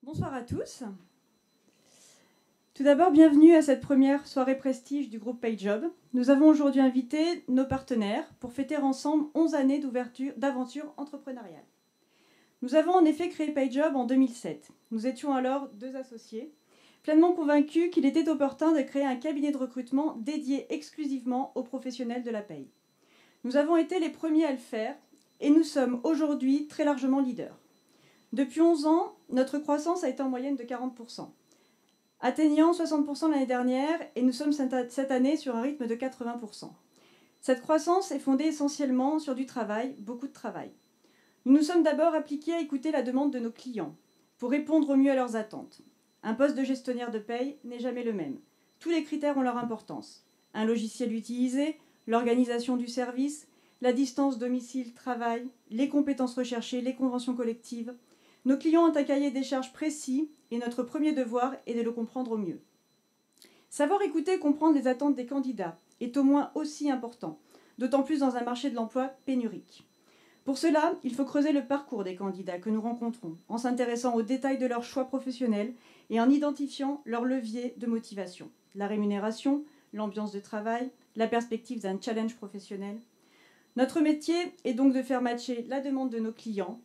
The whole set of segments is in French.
Bonsoir à tous. Tout d'abord, bienvenue à cette première soirée prestige du groupe PayJob. Nous avons aujourd'hui invité nos partenaires pour fêter ensemble 11 années d'aventure entrepreneuriale. Nous avons en effet créé PayJob en 2007. Nous étions alors deux associés, pleinement convaincus qu'il était opportun de créer un cabinet de recrutement dédié exclusivement aux professionnels de la paye. Nous avons été les premiers à le faire et nous sommes aujourd'hui très largement leaders. Depuis 11 ans, notre croissance a été en moyenne de 40%, atteignant 60% l'année dernière, et nous sommes cette année sur un rythme de 80%. Cette croissance est fondée essentiellement sur du travail, beaucoup de travail. Nous nous sommes d'abord appliqués à écouter la demande de nos clients, pour répondre au mieux à leurs attentes. Un poste de gestionnaire de paye n'est jamais le même. Tous les critères ont leur importance. Un logiciel utilisé, l'organisation du service, la distance domicile-travail, les compétences recherchées, les conventions collectives. Nos clients ont un cahier des charges précis et notre premier devoir est de le comprendre au mieux. Savoir écouter et comprendre les attentes des candidats est au moins aussi important, d'autant plus dans un marché de l'emploi pénurique. Pour cela, il faut creuser le parcours des candidats que nous rencontrons, en s'intéressant aux détails de leurs choix professionnels et en identifiant leurs leviers de motivation, la rémunération, l'ambiance de travail, la perspective d'un challenge professionnel. Notre métier est donc de faire matcher la demande de nos clients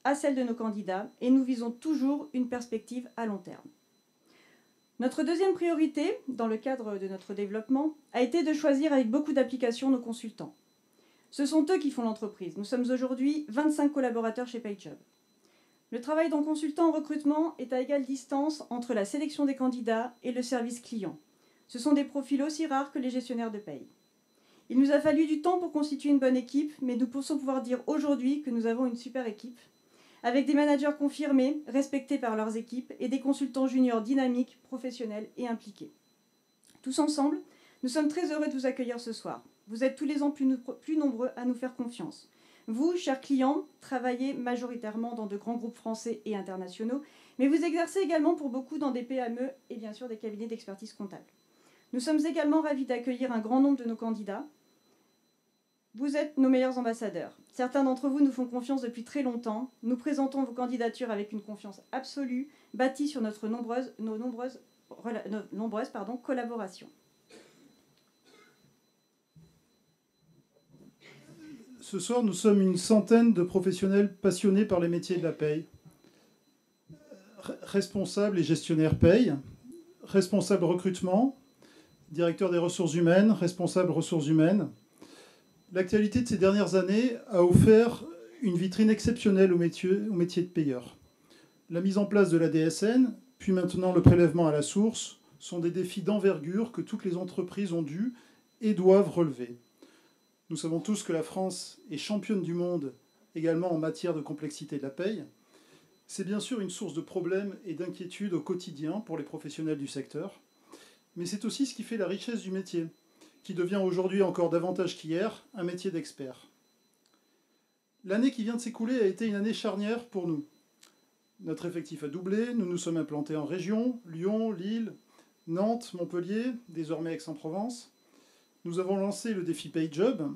à celle de nos candidats et nous visons toujours une perspective à long terme. Notre deuxième priorité, dans le cadre de notre développement, a été de choisir avec beaucoup d'application nos consultants. Ce sont eux qui font l'entreprise. Nous sommes aujourd'hui 25 collaborateurs chez PayJob. Le travail d'un consultant en recrutement est à égale distance entre la sélection des candidats et le service client. Ce sont des profils aussi rares que les gestionnaires de paye. Il nous a fallu du temps pour constituer une bonne équipe, mais nous pensons pouvoir dire aujourd'hui que nous avons une super équipe, avec des managers confirmés, respectés par leurs équipes, et des consultants juniors dynamiques, professionnels et impliqués. Tous ensemble, nous sommes très heureux de vous accueillir ce soir. Vous êtes tous les ans plus nombreux à nous faire confiance. Vous, chers clients, travaillez majoritairement dans de grands groupes français et internationaux, mais vous exercez également pour beaucoup dans des PME et bien sûr des cabinets d'expertise comptable. Nous sommes également ravis d'accueillir un grand nombre de nos candidats. Vous êtes nos meilleurs ambassadeurs. Certains d'entre vous nous font confiance depuis très longtemps. Nous présentons vos candidatures avec une confiance absolue, bâtie sur nos nombreuses collaborations. Ce soir, nous sommes une centaine de professionnels passionnés par les métiers de la paye. Responsables et gestionnaires paye, responsables recrutement, directeur des ressources humaines, responsables ressources humaines. L'actualité de ces dernières années a offert une vitrine exceptionnelle au métier de payeur. La mise en place de la DSN, puis maintenant le prélèvement à la source, sont des défis d'envergure que toutes les entreprises ont dû et doivent relever. Nous savons tous que la France est championne du monde également en matière de complexité de la paye. C'est bien sûr une source de problèmes et d'inquiétudes au quotidien pour les professionnels du secteur, mais c'est aussi ce qui fait la richesse du métier, qui devient aujourd'hui encore davantage qu'hier un métier d'expert. L'année qui vient de s'écouler a été une année charnière pour nous. Notre effectif a doublé, nous nous sommes implantés en région, Lyon, Lille, Nantes, Montpellier, désormais Aix-en-Provence. Nous avons lancé le défi PayJob,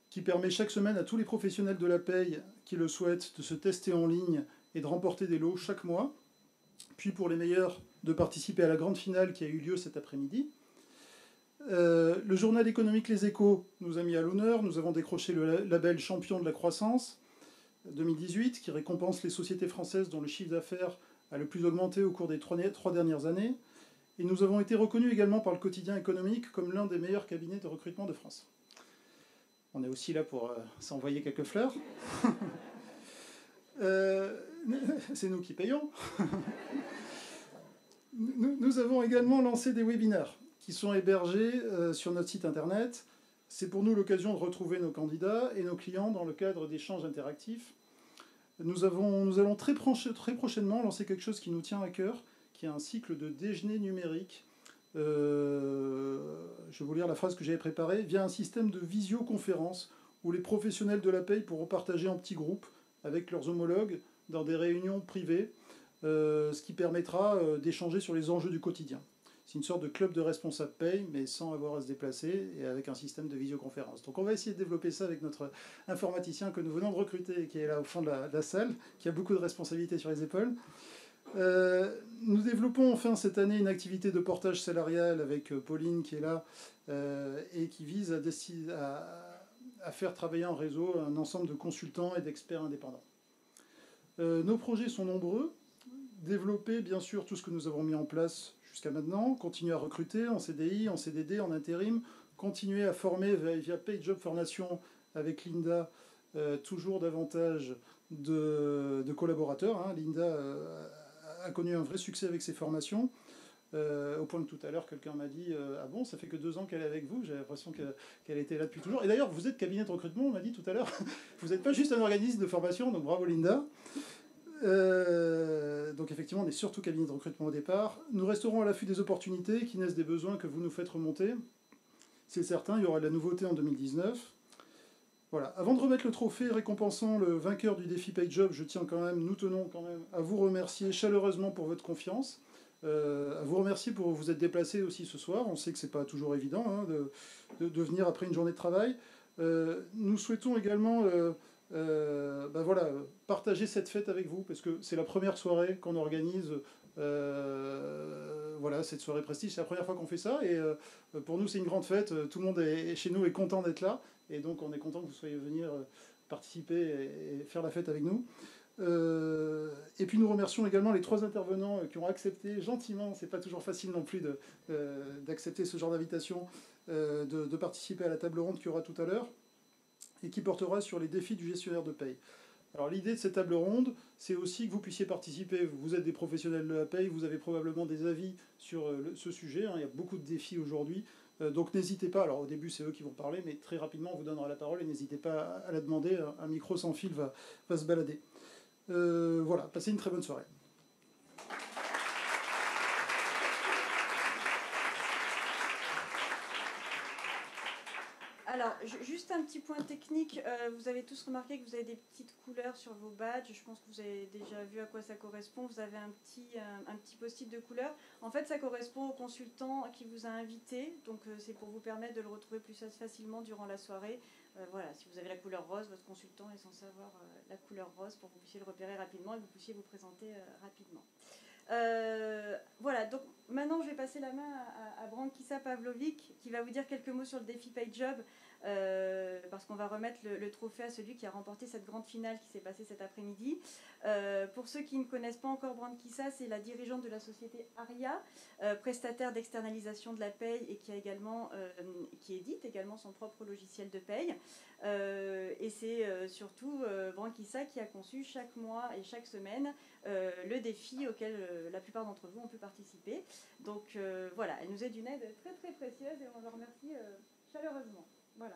qui permet chaque semaine à tous les professionnels de la paye qui le souhaitent de se tester en ligne et de remporter des lots chaque mois, puis pour les meilleurs de participer à la grande finale qui a eu lieu cet après-midi. Le journal économique Les Échos nous a mis à l'honneur. Nous avons décroché le label Champion de la croissance 2018, qui récompense les sociétés françaises dont le chiffre d'affaires a le plus augmenté au cours des 3 dernières années. Et nous avons été reconnus également par le quotidien économique comme l'un des meilleurs cabinets de recrutement de France. On est aussi là pour s'envoyer quelques fleurs. C'est nous qui payons. Nous avons également lancé des webinaires qui sont hébergés sur notre site internet. C'est pour nous l'occasion de retrouver nos candidats et nos clients dans le cadre d'échanges interactifs. Nous allons très prochainement lancer quelque chose qui nous tient à cœur, qui est un cycle de déjeuner numérique. Je vais vous lire la phrase que j'avais préparée, via un système de visioconférence où les professionnels de la paye pourront partager en petits groupes avec leurs homologues dans des réunions privées, ce qui permettra d'échanger sur les enjeux du quotidien. C'est une sorte de club de responsables paye, mais sans avoir à se déplacer et avec un système de visioconférence. Donc on va essayer de développer ça avec notre informaticien que nous venons de recruter et qui est là au fond de la salle, qui a beaucoup de responsabilités sur les épaules. Nous développons enfin cette année une activité de portage salarial avec Pauline qui est là et qui vise à faire travailler en réseau un ensemble de consultants et d'experts indépendants. Nos projets sont nombreux. Développer bien sûr tout ce que nous avons mis en place jusqu'à maintenant, continuer à recruter en CDI, en CDD, en intérim, continuer à former via PageJob Formation avec Linda toujours davantage de collaborateurs. Hein. Linda a connu un vrai succès avec ses formations, au point que tout à l'heure quelqu'un m'a dit ah bon, ça fait que 2 ans qu'elle est avec vous, j'ai l'impression qu'elle était là depuis toujours. Et d'ailleurs, vous êtes cabinet de recrutement, on m'a dit tout à l'heure, vous n'êtes pas juste un organisme de formation, donc bravo Linda. Donc effectivement, on est surtout cabinet de recrutement au départ. Nous resterons à l'affût des opportunités qui naissent des besoins que vous nous faites remonter. C'est certain, il y aura de la nouveauté en 2019. Voilà. Avant de remettre le trophée récompensant le vainqueur du défi PageJob, nous tenons quand même à vous remercier chaleureusement pour votre confiance, à vous remercier pour vous être déplacés aussi ce soir. On sait que c'est pas toujours évident hein, de venir après une journée de travail. Nous souhaitons également partager cette fête avec vous, parce que c'est la première soirée qu'on organise. Cette soirée prestige, c'est la première fois qu'on fait ça, et pour nous c'est une grande fête. Tout le monde chez nous est content d'être là, et donc on est content que vous soyez venir participer et faire la fête avec nous. Et puis nous remercions également les 3 intervenants qui ont accepté gentiment, c'est pas toujours facile non plus d'accepter ce genre d'invitation, de participer à la table ronde qu'il y aura tout à l'heure, et qui portera sur les défis du gestionnaire de paye. Alors l'idée de cette table ronde, c'est aussi que vous puissiez participer. Vous êtes des professionnels de la paye, vous avez probablement des avis sur ce sujet. Hein. Il y a beaucoup de défis aujourd'hui. Donc n'hésitez pas, alors au début c'est eux qui vont parler, mais très rapidement on vous donnera la parole et n'hésitez pas à la demander. Un micro sans fil va se balader. Voilà, passez une très bonne soirée. Alors, juste un petit point technique. Vous avez tous remarqué que vous avez des petites couleurs sur vos badges. Je pense que vous avez déjà vu à quoi ça correspond. Vous avez un petit post-it de couleur. En fait, ça correspond au consultant qui vous a invité. Donc, c'est pour vous permettre de le retrouver plus facilement durant la soirée. Voilà, si vous avez la couleur rose, votre consultant est censé avoir la couleur rose pour que vous puissiez le repérer rapidement et que vous puissiez vous présenter rapidement. Voilà, donc maintenant je vais passer la main à Brankica Pavlovic qui va vous dire quelques mots sur le défi PageJob, parce qu'on va remettre le trophée à celui qui a remporté cette grande finale qui s'est passée cet après-midi. Pour ceux qui ne connaissent pas encore Brankica, c'est la dirigeante de la société Aria, prestataire d'externalisation de la paye et qui édite également son propre logiciel de paye. Et c'est surtout Brankica qui a conçu chaque mois et chaque semaine le défi auquel la plupart d'entre vous ont pu participer. Donc voilà, elle nous est d'une aide très très précieuse et on la remercie chaleureusement. Voilà.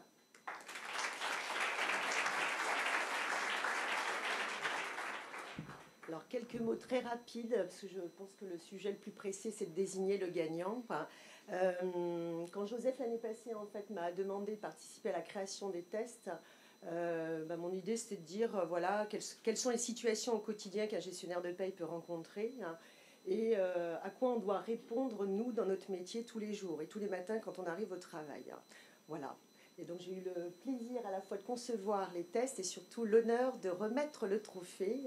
Alors quelques mots très rapides, parce que je pense que le sujet le plus précis c'est de désigner le gagnant. Quand Joseph l'année passée en fait m'a demandé de participer à la création des tests, mon idée c'était de dire voilà quelles sont les situations au quotidien qu'un gestionnaire de paye peut rencontrer, hein, et à quoi on doit répondre nous dans notre métier tous les jours et tous les matins quand on arrive au travail. Hein. Voilà. Et donc j'ai eu le plaisir à la fois de concevoir les tests et surtout l'honneur de remettre le trophée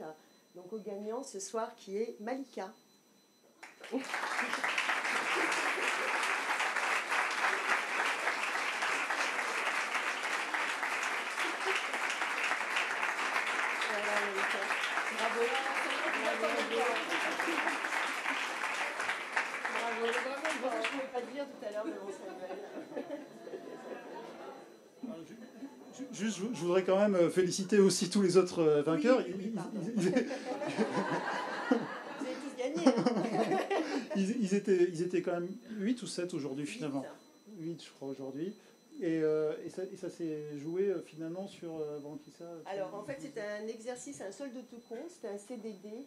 donc au gagnant ce soir qui est Malika. Bravo. Je ne pouvais pas dire tout à l'heure devant Samuel. Juste, je voudrais quand même féliciter aussi tous les autres vainqueurs. Oui, Vous avez tous gagné. Hein. Ils étaient quand même 8 ou 7 aujourd'hui finalement. 8 je crois aujourd'hui. Et ça s'est joué finalement sur Brankica. Alors en fait c'est un exercice, un solde de tout compte, c'était un CDD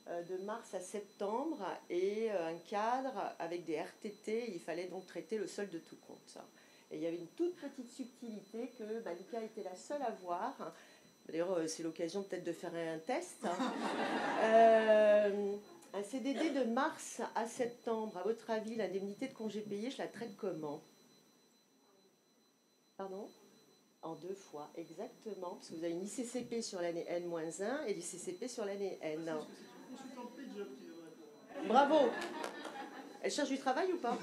de mars à septembre et un cadre avec des RTT, il fallait donc traiter le solde de tout compte. Et il y avait une toute petite subtilité que Malika était la seule à voir. D'ailleurs c'est l'occasion peut-être de faire un test. Un CDD de mars à septembre, à votre avis l'indemnité de congé payé, je la traite comment ? Pardon ? En 2 fois, exactement, parce que vous avez une ICCP sur l'année N-1 et l'ICCP sur l'année N. Bravo. Elle cherche du travail ou pas?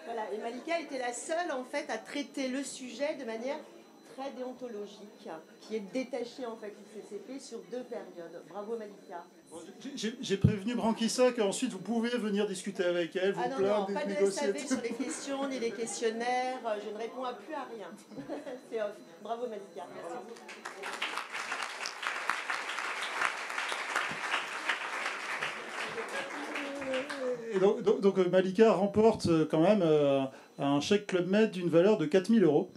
Voilà, et Malika était la seule en fait à traiter le sujet de manière très déontologique, qui est détachée en fait du CCP sur 2 périodes. Bravo Malika. J'ai prévenu Branquissa qu'ensuite vous pouvez venir discuter avec elle, vous Ah non, plaindre, pas de négocier. SAV sur les questions ni les questionnaires, je ne réponds plus à rien. C'est off. Bravo Malika. Et donc, Malika remporte quand même un chèque Club Med d'une valeur de 4 000 €.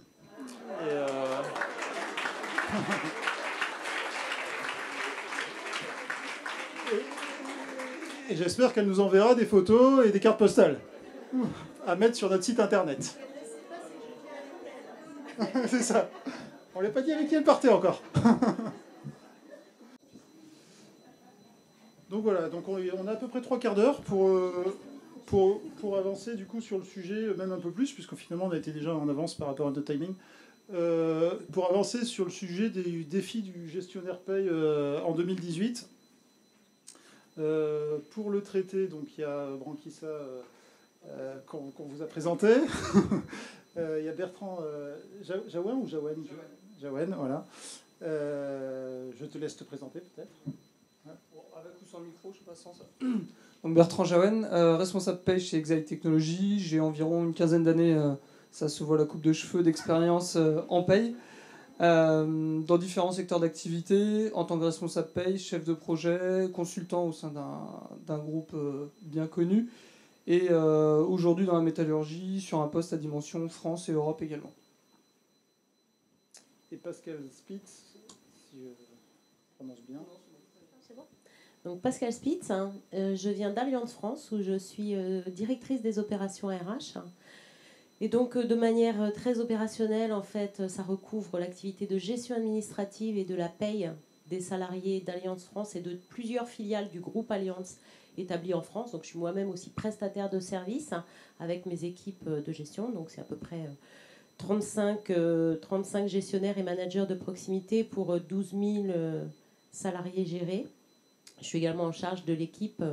Et j'espère qu'elle nous enverra des photos et des cartes postales à mettre sur notre site internet. C'est ça. On ne l'a pas dit avec qui elle partait encore. Donc voilà, donc on a à peu près 3 quarts d'heure pour avancer du coup sur le sujet, même un peu plus, puisque finalement on a été déjà en avance par rapport à notre timing. Pour avancer sur le sujet des défis du gestionnaire paye en 2018. Pour le traité, donc il y a Branquissa qu'on vous a présenté. Il y a Bertrand Jaouen ou Jaouen Jaouen, voilà. Je te laisse te présenter peut-être. Avec ou sans micro, je sais pas sans ça. Donc Bertrand Jaouen, responsable paye chez Exaï Technologies. J'ai environ une quinzaine d'années, ça se voit la coupe de cheveux, d'expérience en paye. Dans différents secteurs d'activité, en tant que responsable paye, chef de projet, consultant au sein d'un groupe bien connu. Et aujourd'hui dans la métallurgie, sur un poste à dimension France et Europe également. Et Pascal Spitz, si je prononce bien. C'est bon. Donc Pascal Spitz, je viens d'Alliance France où je suis directrice des opérations RH. Et donc de manière très opérationnelle, en fait, ça recouvre l'activité de gestion administrative et de la paye des salariés d'Alliance France et de plusieurs filiales du groupe Alliance établi en France. Donc je suis moi-même aussi prestataire de services avec mes équipes de gestion. Donc c'est à peu près 35 gestionnaires et managers de proximité pour 12 000 salariés gérés. Je suis également en charge de l'équipe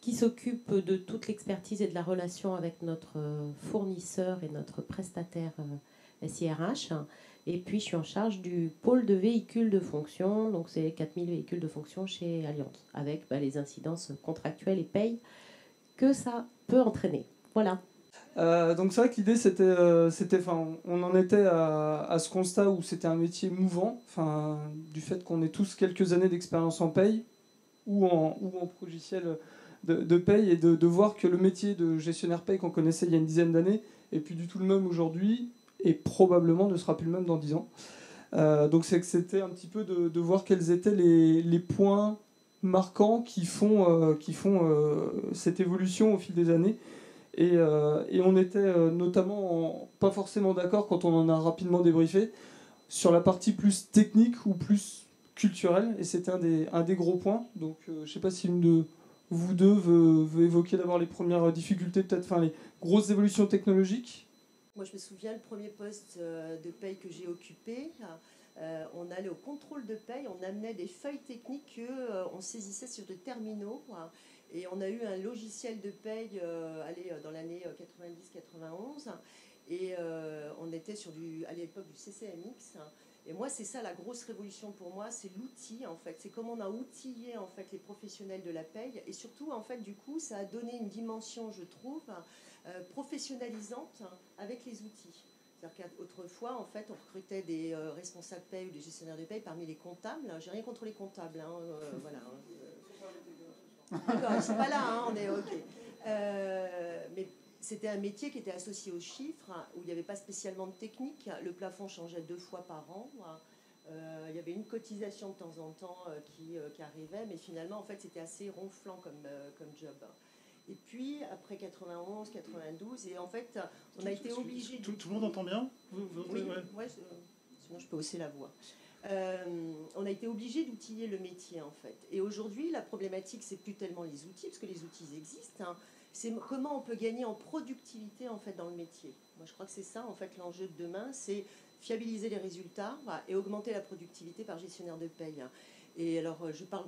qui s'occupe de toute l'expertise et de la relation avec notre fournisseur et notre prestataire SIRH. Et puis je suis en charge du pôle de véhicules de fonction, donc c'est 4000 véhicules de fonction chez Alliance, avec les incidences contractuelles et paye que ça peut entraîner. Voilà. Donc c'est vrai que l'idée on en était à ce constat où c'était un métier mouvant, du fait qu'on ait tous quelques années d'expérience en paye ou en logiciel de paye, et de voir que le métier de gestionnaire paye qu'on connaissait il y a une dizaine d'années est plus du tout le même aujourd'hui et probablement ne sera plus le même dans 10 ans. Donc c'était un petit peu de voir quels étaient les points marquants qui font cette évolution au fil des années. Et on était notamment pas forcément d'accord quand on en a rapidement débriefé sur la partie plus technique ou plus culturelle, et c'était un des gros points. Donc je ne sais pas si une de vous deux veut évoquer d'abord les premières difficultés, peut-être les grosses évolutions technologiques. Moi je me souviens, le premier poste de paye que j'ai occupé, on allait au contrôle de paye, on amenait des feuilles techniques qu'on saisissait sur des terminaux. Et on a eu un logiciel de paye dans l'année 90-91. Et on était à l'époque du CCMX. Et moi, c'est ça la grosse révolution pour moi, c'est l'outil en fait. C'est comment on a outillé en fait les professionnels de la paye. Et surtout, en fait, du coup, ça a donné une dimension, je trouve, professionnalisante avec les outils. C'est-à-dire qu'autrefois, en fait, on recrutait des responsables paye ou des gestionnaires de paye parmi les comptables. J'ai rien contre les comptables, voilà. D'accord, ils ne sont pas là, on est OK. Mais c'était un métier qui était associé aux chiffres, où il n'y avait pas spécialement de technique. Le plafond changeait 2 fois par an. Il y avait une cotisation de temps en temps qui arrivait, mais finalement, en fait, c'était assez ronflant comme job. Et puis, après 91, 92, et en fait, on a été obligé... Tout le monde entend bien? Oui, ouais, sinon je peux hausser la voix. On a été obligé d'outiller le métier en fait. Et aujourd'hui, la problématique, c'est plus tellement les outils, parce que les outils existent. C'est comment on peut gagner en productivité en fait dans le métier. Moi, je crois que c'est ça en fait l'enjeu de demain, c'est fiabiliser les résultats et augmenter la productivité par gestionnaire de paye. Et alors, je parle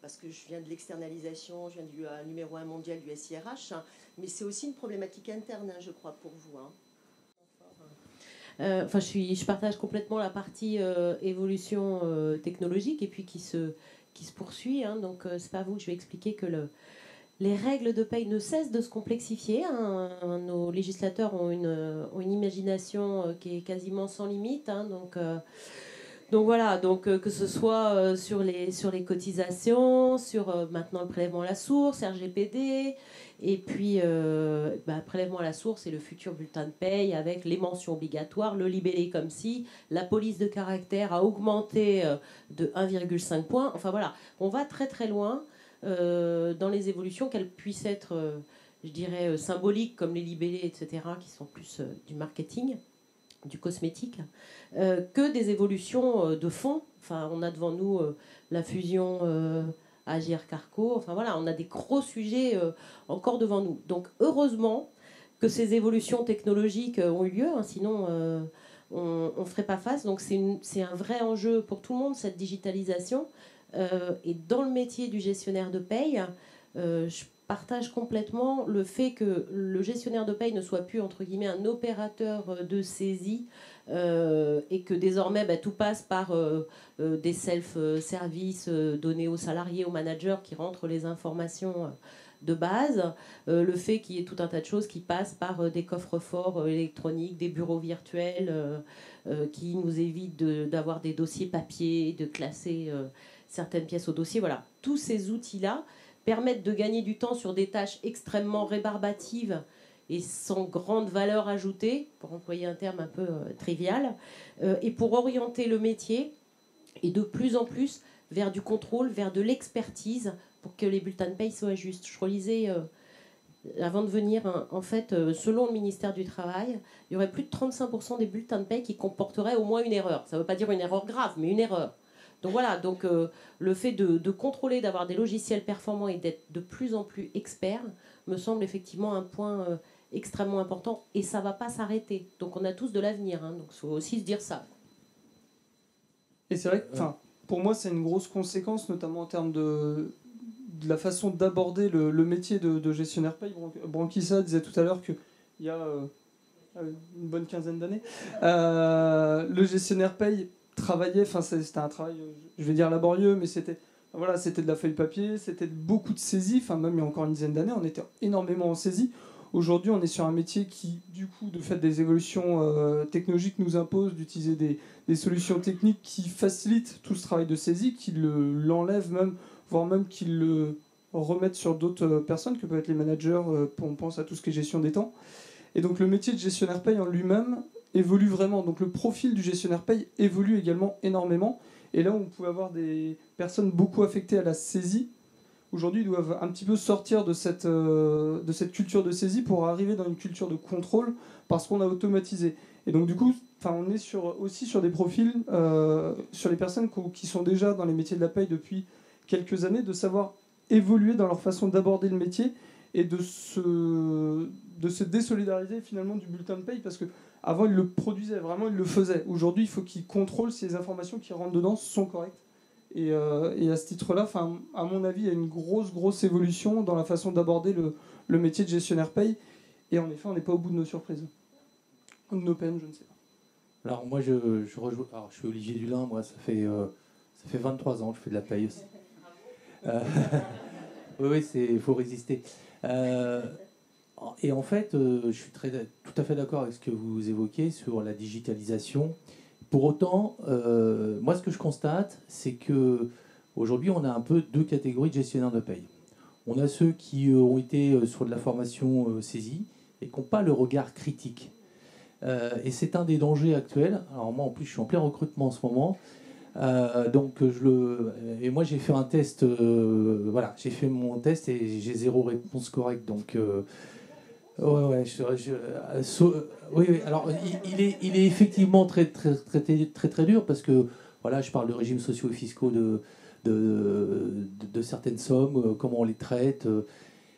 parce que je viens de l'externalisation, je viens du numéro 1 mondial du SIRH, hein, mais c'est aussi une problématique interne, hein, je crois, pour vous. Hein. Enfin, je partage complètement la partie évolution technologique et puis qui se poursuit. Hein, donc, c'est pas à vous que je vais expliquer que les règles de paye ne cessent de se complexifier. Hein. Nos législateurs ont une imagination qui est quasiment sans limite. Hein. Donc voilà, que ce soit sur les cotisations, sur maintenant le prélèvement à la source, RGPD, et puis prélèvement à la source et le futur bulletin de paye avec les mentions obligatoires, le libellé comme si, la police de caractère a augmenté de 1,5 point. Enfin voilà, on va très très loin dans les évolutions, qu'elles puissent être, je dirais, symboliques comme les libellés, etc., qui sont plus du marketing, du cosmétique, que des évolutions de fond. Enfin, on a devant nous la fusion Agir-Carco. Enfin voilà, on a des gros sujets encore devant nous. Donc heureusement que ces évolutions technologiques ont eu lieu, hein, sinon on ne ferait pas face. Donc c'est un vrai enjeu pour tout le monde, cette digitalisation. Et dans le métier du gestionnaire de paye, je partage complètement le fait que le gestionnaire de paye ne soit plus, entre guillemets, un opérateur de saisie et que désormais tout passe par des self-services donnés aux salariés, aux managers qui rentrent les informations de base, le fait qu'il y ait tout un tas de choses qui passent par des coffres-forts électroniques, des bureaux virtuels qui nous évitent d'avoir des dossiers papier, de classer certaines pièces au dossier. Voilà, tous ces outils-là permettent de gagner du temps sur des tâches extrêmement rébarbatives et sans grande valeur ajoutée, pour employer un terme un peu trivial, et pour orienter le métier, et de plus en plus vers du contrôle, vers de l'expertise, pour que les bulletins de paye soient justes. Je relisais, avant de venir, hein, en fait, selon le ministère du Travail, il y aurait plus de 35% des bulletins de paye qui comporteraient au moins une erreur. Ça ne veut pas dire une erreur grave, mais une erreur. Donc voilà, le fait de contrôler, d'avoir des logiciels performants et d'être de plus en plus expert me semble effectivement un point extrêmement important, et ça ne va pas s'arrêter. Donc on a tous de l'avenir, hein, donc il faut aussi se dire ça. Et c'est vrai que pour moi c'est une grosse conséquence, notamment en termes de la façon d'aborder le métier de gestionnaire paye. Branquissa disait tout à l'heure qu'il y a une bonne quinzaine d'années, le gestionnaire paye travaillait, c'était un travail, je vais dire laborieux, mais c'était de la feuille papier, c'était beaucoup de saisies, même il y a encore une dizaine d'années, on était énormément en saisie. Aujourd'hui, on est sur un métier qui, du coup, de fait des évolutions technologiques, nous impose d'utiliser des solutions techniques qui facilitent tout ce travail de saisie, qui l'enlèvent même, voire même qui le remettent sur d'autres personnes, que peuvent être les managers, on pense à tout ce qui est gestion des temps. Et donc le métier de gestionnaire paye en lui-même évolue vraiment. Donc le profil du gestionnaire paye évolue également énormément. Et là, on pouvait avoir des personnes beaucoup affectées à la saisie. Aujourd'hui, ils doivent un petit peu sortir de cette culture de saisie pour arriver dans une culture de contrôle, parce qu'on a automatisé. Et donc du coup, on est aussi sur des profils, sur les personnes qui sont déjà dans les métiers de la paye depuis quelques années, de savoir évoluer dans leur façon d'aborder le métier et de se désolidariser finalement du bulletin de paye, parce que avant ils le produisaient, vraiment ils le faisaient. Aujourd'hui il faut qu'ils contrôlent si les informations qui rentrent dedans sont correctes. Et à ce titre-là, à mon avis, il y a une grosse évolution dans la façon d'aborder le métier de gestionnaire paye. Et en effet, on n'est pas au bout de nos surprises. Ou de nos peines, je ne sais pas. Alors moi je rejoins. Alors je suis Olivier Dulin, moi ça fait 23 ans que je fais de la paye aussi. Oui, il faut résister. Et en fait, je suis tout à fait d'accord avec ce que vous évoquez sur la digitalisation. Pour autant, moi, ce que je constate, c'est que aujourd'hui, on a un peu deux catégories de gestionnaires de paye. On a ceux qui ont été sur de la formation saisie et qui n'ont pas le regard critique. Et c'est un des dangers actuels. Alors moi, en plus, je suis en plein recrutement en ce moment. Et moi, j'ai fait un test. J'ai fait mon test et j'ai 0 réponse correcte. Donc oui. Alors, il est effectivement très dur, parce que je parle de régimes sociaux et fiscaux de certaines sommes, comment on les traite,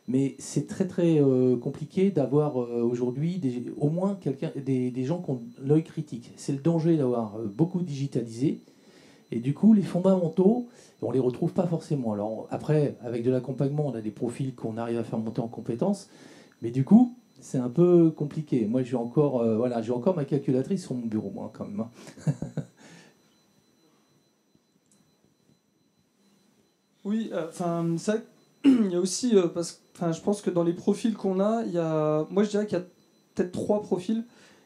mais c'est très compliqué d'avoir aujourd'hui au moins des gens qui ont l'œil critique. C'est le danger d'avoir beaucoup digitalisé Et du coup, les fondamentaux, on ne les retrouve pas forcément. Alors après, avec de l'accompagnement, on a des profils qu'on arrive à faire monter en compétences. Mais du coup, c'est un peu compliqué. Moi, j'ai encore ma calculatrice sur mon bureau, moi, quand même. Oui, ça, il y a aussi, je pense que dans les profils qu'on a, moi je dirais qu'il y a peut-être 3 profils.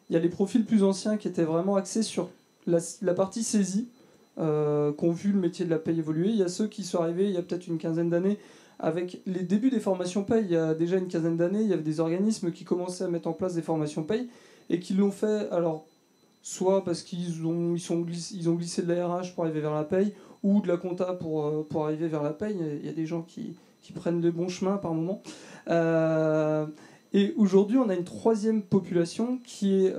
Il y a les profils plus anciens qui étaient vraiment axés sur la partie saisie, qui ont vu le métier de la paye évoluer. Il y a ceux qui sont arrivés il y a peut-être une quinzaine d'années avec les débuts des formations paye. Il y a déjà une quinzaine d'années, il y avait des organismes qui commençaient à mettre en place des formations paye et qui l'ont fait, alors, soit parce qu'ils ont glissé de la RH pour arriver vers la paye, ou de la compta pour arriver vers la paye. Il y a des gens qui prennent de bons chemins par moment. Et aujourd'hui, on a une 3e population qui est,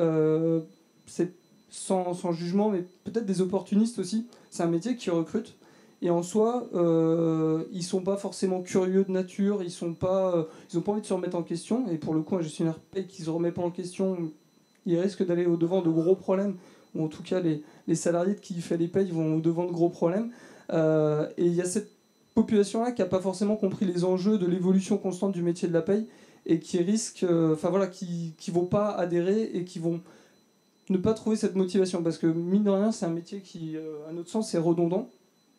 sans jugement, mais peut-être des opportunistes aussi. C'est un métier qui recrute. Et en soi, ils sont pas forcément curieux de nature, ils n'ont pas envie de se remettre en question. Et pour le coup, un gestionnaire paye qui ne se remet pas en question, il risque d'aller au-devant de gros problèmes, ou en tout cas les salariés qui font les payes vont au-devant de gros problèmes. Et il y a cette population-là qui n'a pas forcément compris les enjeux de l'évolution constante du métier de la paye et qui risquent, qui vont pas adhérer et qui vont ne pas trouver cette motivation. Parce que mine de rien, c'est un métier qui, à notre sens, est redondant.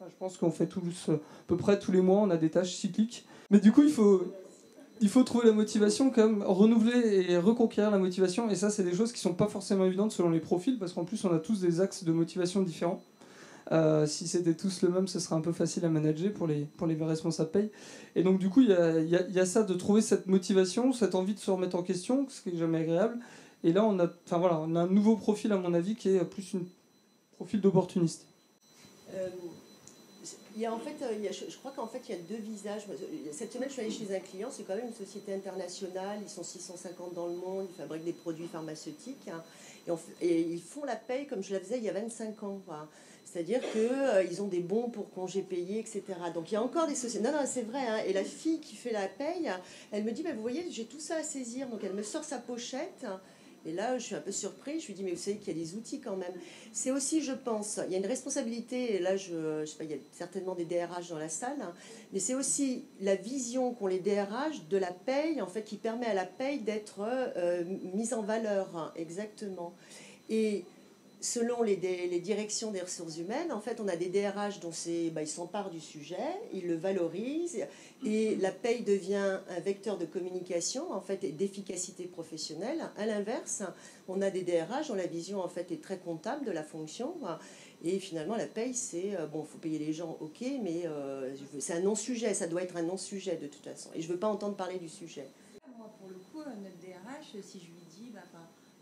Je pense qu'on fait tous, à peu près tous les mois, on a des tâches cycliques. Mais du coup, il faut trouver la motivation, quand même, renouveler et reconquérir la motivation. Et ça, c'est des choses qui ne sont pas forcément évidentes selon les profils, parce qu'en plus, on a tous des axes de motivation différents. Si c'était tous le même, ce serait un peu facile à manager pour les responsables paye. Et donc, du coup, il y a ça, de trouver cette motivation, cette envie de se remettre en question, ce qui n'est jamais agréable. Et là, on a un nouveau profil, à mon avis, qui est plus un profil d'opportuniste. Je crois qu'en fait, il y a 2 visages. Cette semaine, je suis allée chez un client, c'est quand même une société internationale, ils sont 650 dans le monde, ils fabriquent des produits pharmaceutiques, hein, et ils font la paye comme je la faisais il y a 25 ans. Voilà. C'est-à-dire qu'ils ont des bons pour congés payés, etc. Donc il y a encore des sociétés. Non, c'est vrai. Hein. Et la fille qui fait la paye, elle me dit, vous voyez, j'ai tout ça à saisir. Donc elle me sort sa pochette. Et là, je suis un peu surprise. Je lui dis, mais vous savez qu'il y a des outils quand même. C'est aussi, je pense, il y a une responsabilité. Et là, je sais pas, il y a certainement des DRH dans la salle. Hein, mais c'est aussi la vision qu'ont les DRH de la paye, en fait, qui permet à la paye d'être mise en valeur. Hein, exactement. Et selon les directions des ressources humaines, en fait, on a des DRH dont ils s'emparent du sujet, ils le valorisent, et la paye devient un vecteur de communication, en fait, et d'efficacité professionnelle. À l'inverse, on a des DRH dont la vision, en fait, est très comptable de la fonction, et finalement, la paye, c'est, il faut payer les gens, ok, mais c'est un non-sujet, ça doit être un non-sujet de toute façon, et je ne veux pas entendre parler du sujet. Moi, pour le coup, notre DRH, si je lui dis,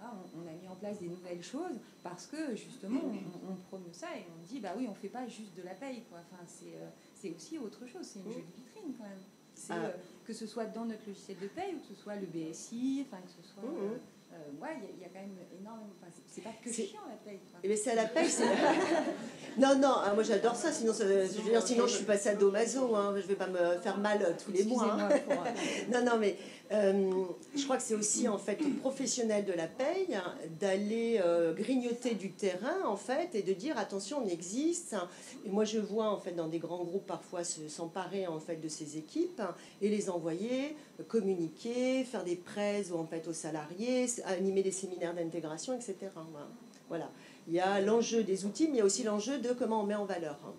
on a mis en place des nouvelles choses parce que justement on promeut ça et on dit oui, on fait pas juste de la paye, quoi. Enfin, c'est aussi autre chose, c'est une jolie vitrine quand même. Que ce soit dans notre logiciel de paye ou que ce soit le BSI, que ce soit il y a quand même énormément. C'est pas que chiant la paye. Mais c'est à la paye. Non, moi j'adore ça. Sinon je suis pas sadomaso. Hein, je vais pas me faire mal tous les mois. Hein. Non, mais je crois que c'est aussi en fait aux professionnels de la paye d'aller grignoter du terrain en fait et de dire attention, on existe. Et moi je vois en fait dans des grands groupes parfois s'emparer en fait de ces équipes et les envoyer communiquer, faire des prêts en fait aux salariés, animer des séminaires d'intégration, etc. Voilà. Il y a l'enjeu des outils, mais il y a aussi l'enjeu de comment on met en valeur. Hein.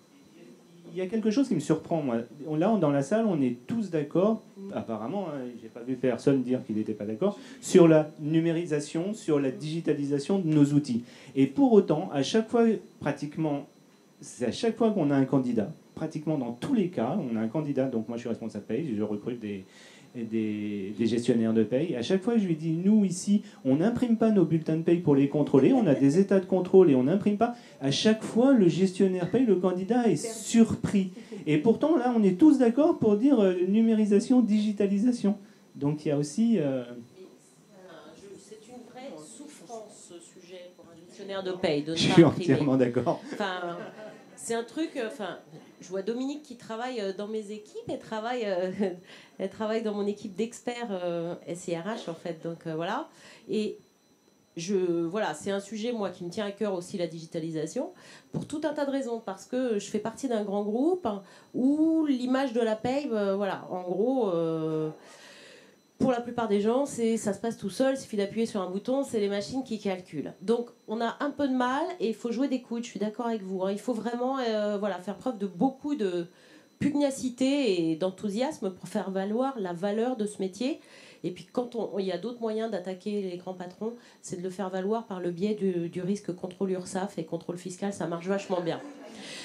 Il y a quelque chose qui me surprend, moi. Là, dans la salle, on est tous d'accord, apparemment, je n'ai pas vu personne dire qu'il n'était pas d'accord, sur la numérisation, sur la digitalisation de nos outils. Et pour autant, à chaque fois, pratiquement, c'est à chaque fois qu'on a un candidat, pratiquement dans tous les cas, on a un candidat, donc moi je suis responsable paye, je recrute des gestionnaires de paye. À chaque fois, je lui dis, nous ici, on n'imprime pas nos bulletins de paye pour les contrôler, on a des états de contrôle et on n'imprime pas. À chaque fois, le gestionnaire paye, le candidat est surpris. Et pourtant, là, on est tous d'accord pour dire numérisation, digitalisation. Donc il y a aussi... C'est une vraie souffrance, ce sujet, pour un gestionnaire de paye. De je suis entièrement d'accord. C'est un truc... je vois Dominique qui travaille dans mes équipes et elle travaille dans mon équipe d'experts SIRH, en fait. Donc, voilà. Et voilà, c'est un sujet, moi, qui me tient à cœur aussi, la digitalisation, pour tout un tas de raisons. Parce que je fais partie d'un grand groupe où l'image de la paye, voilà, en gros, pour la plupart des gens, ça se passe tout seul, il suffit d'appuyer sur un bouton, c'est les machines qui calculent. Donc, on a un peu de mal et il faut jouer des coudes, je suis d'accord avec vous. Il faut vraiment voilà, faire preuve de beaucoup de pugnacité et d'enthousiasme pour faire valoir la valeur de ce métier. Et puis quand il y a d'autres moyens d'attaquer les grands patrons, c'est de le faire valoir par le biais du risque contrôle URSSAF et contrôle fiscal, ça marche vachement bien.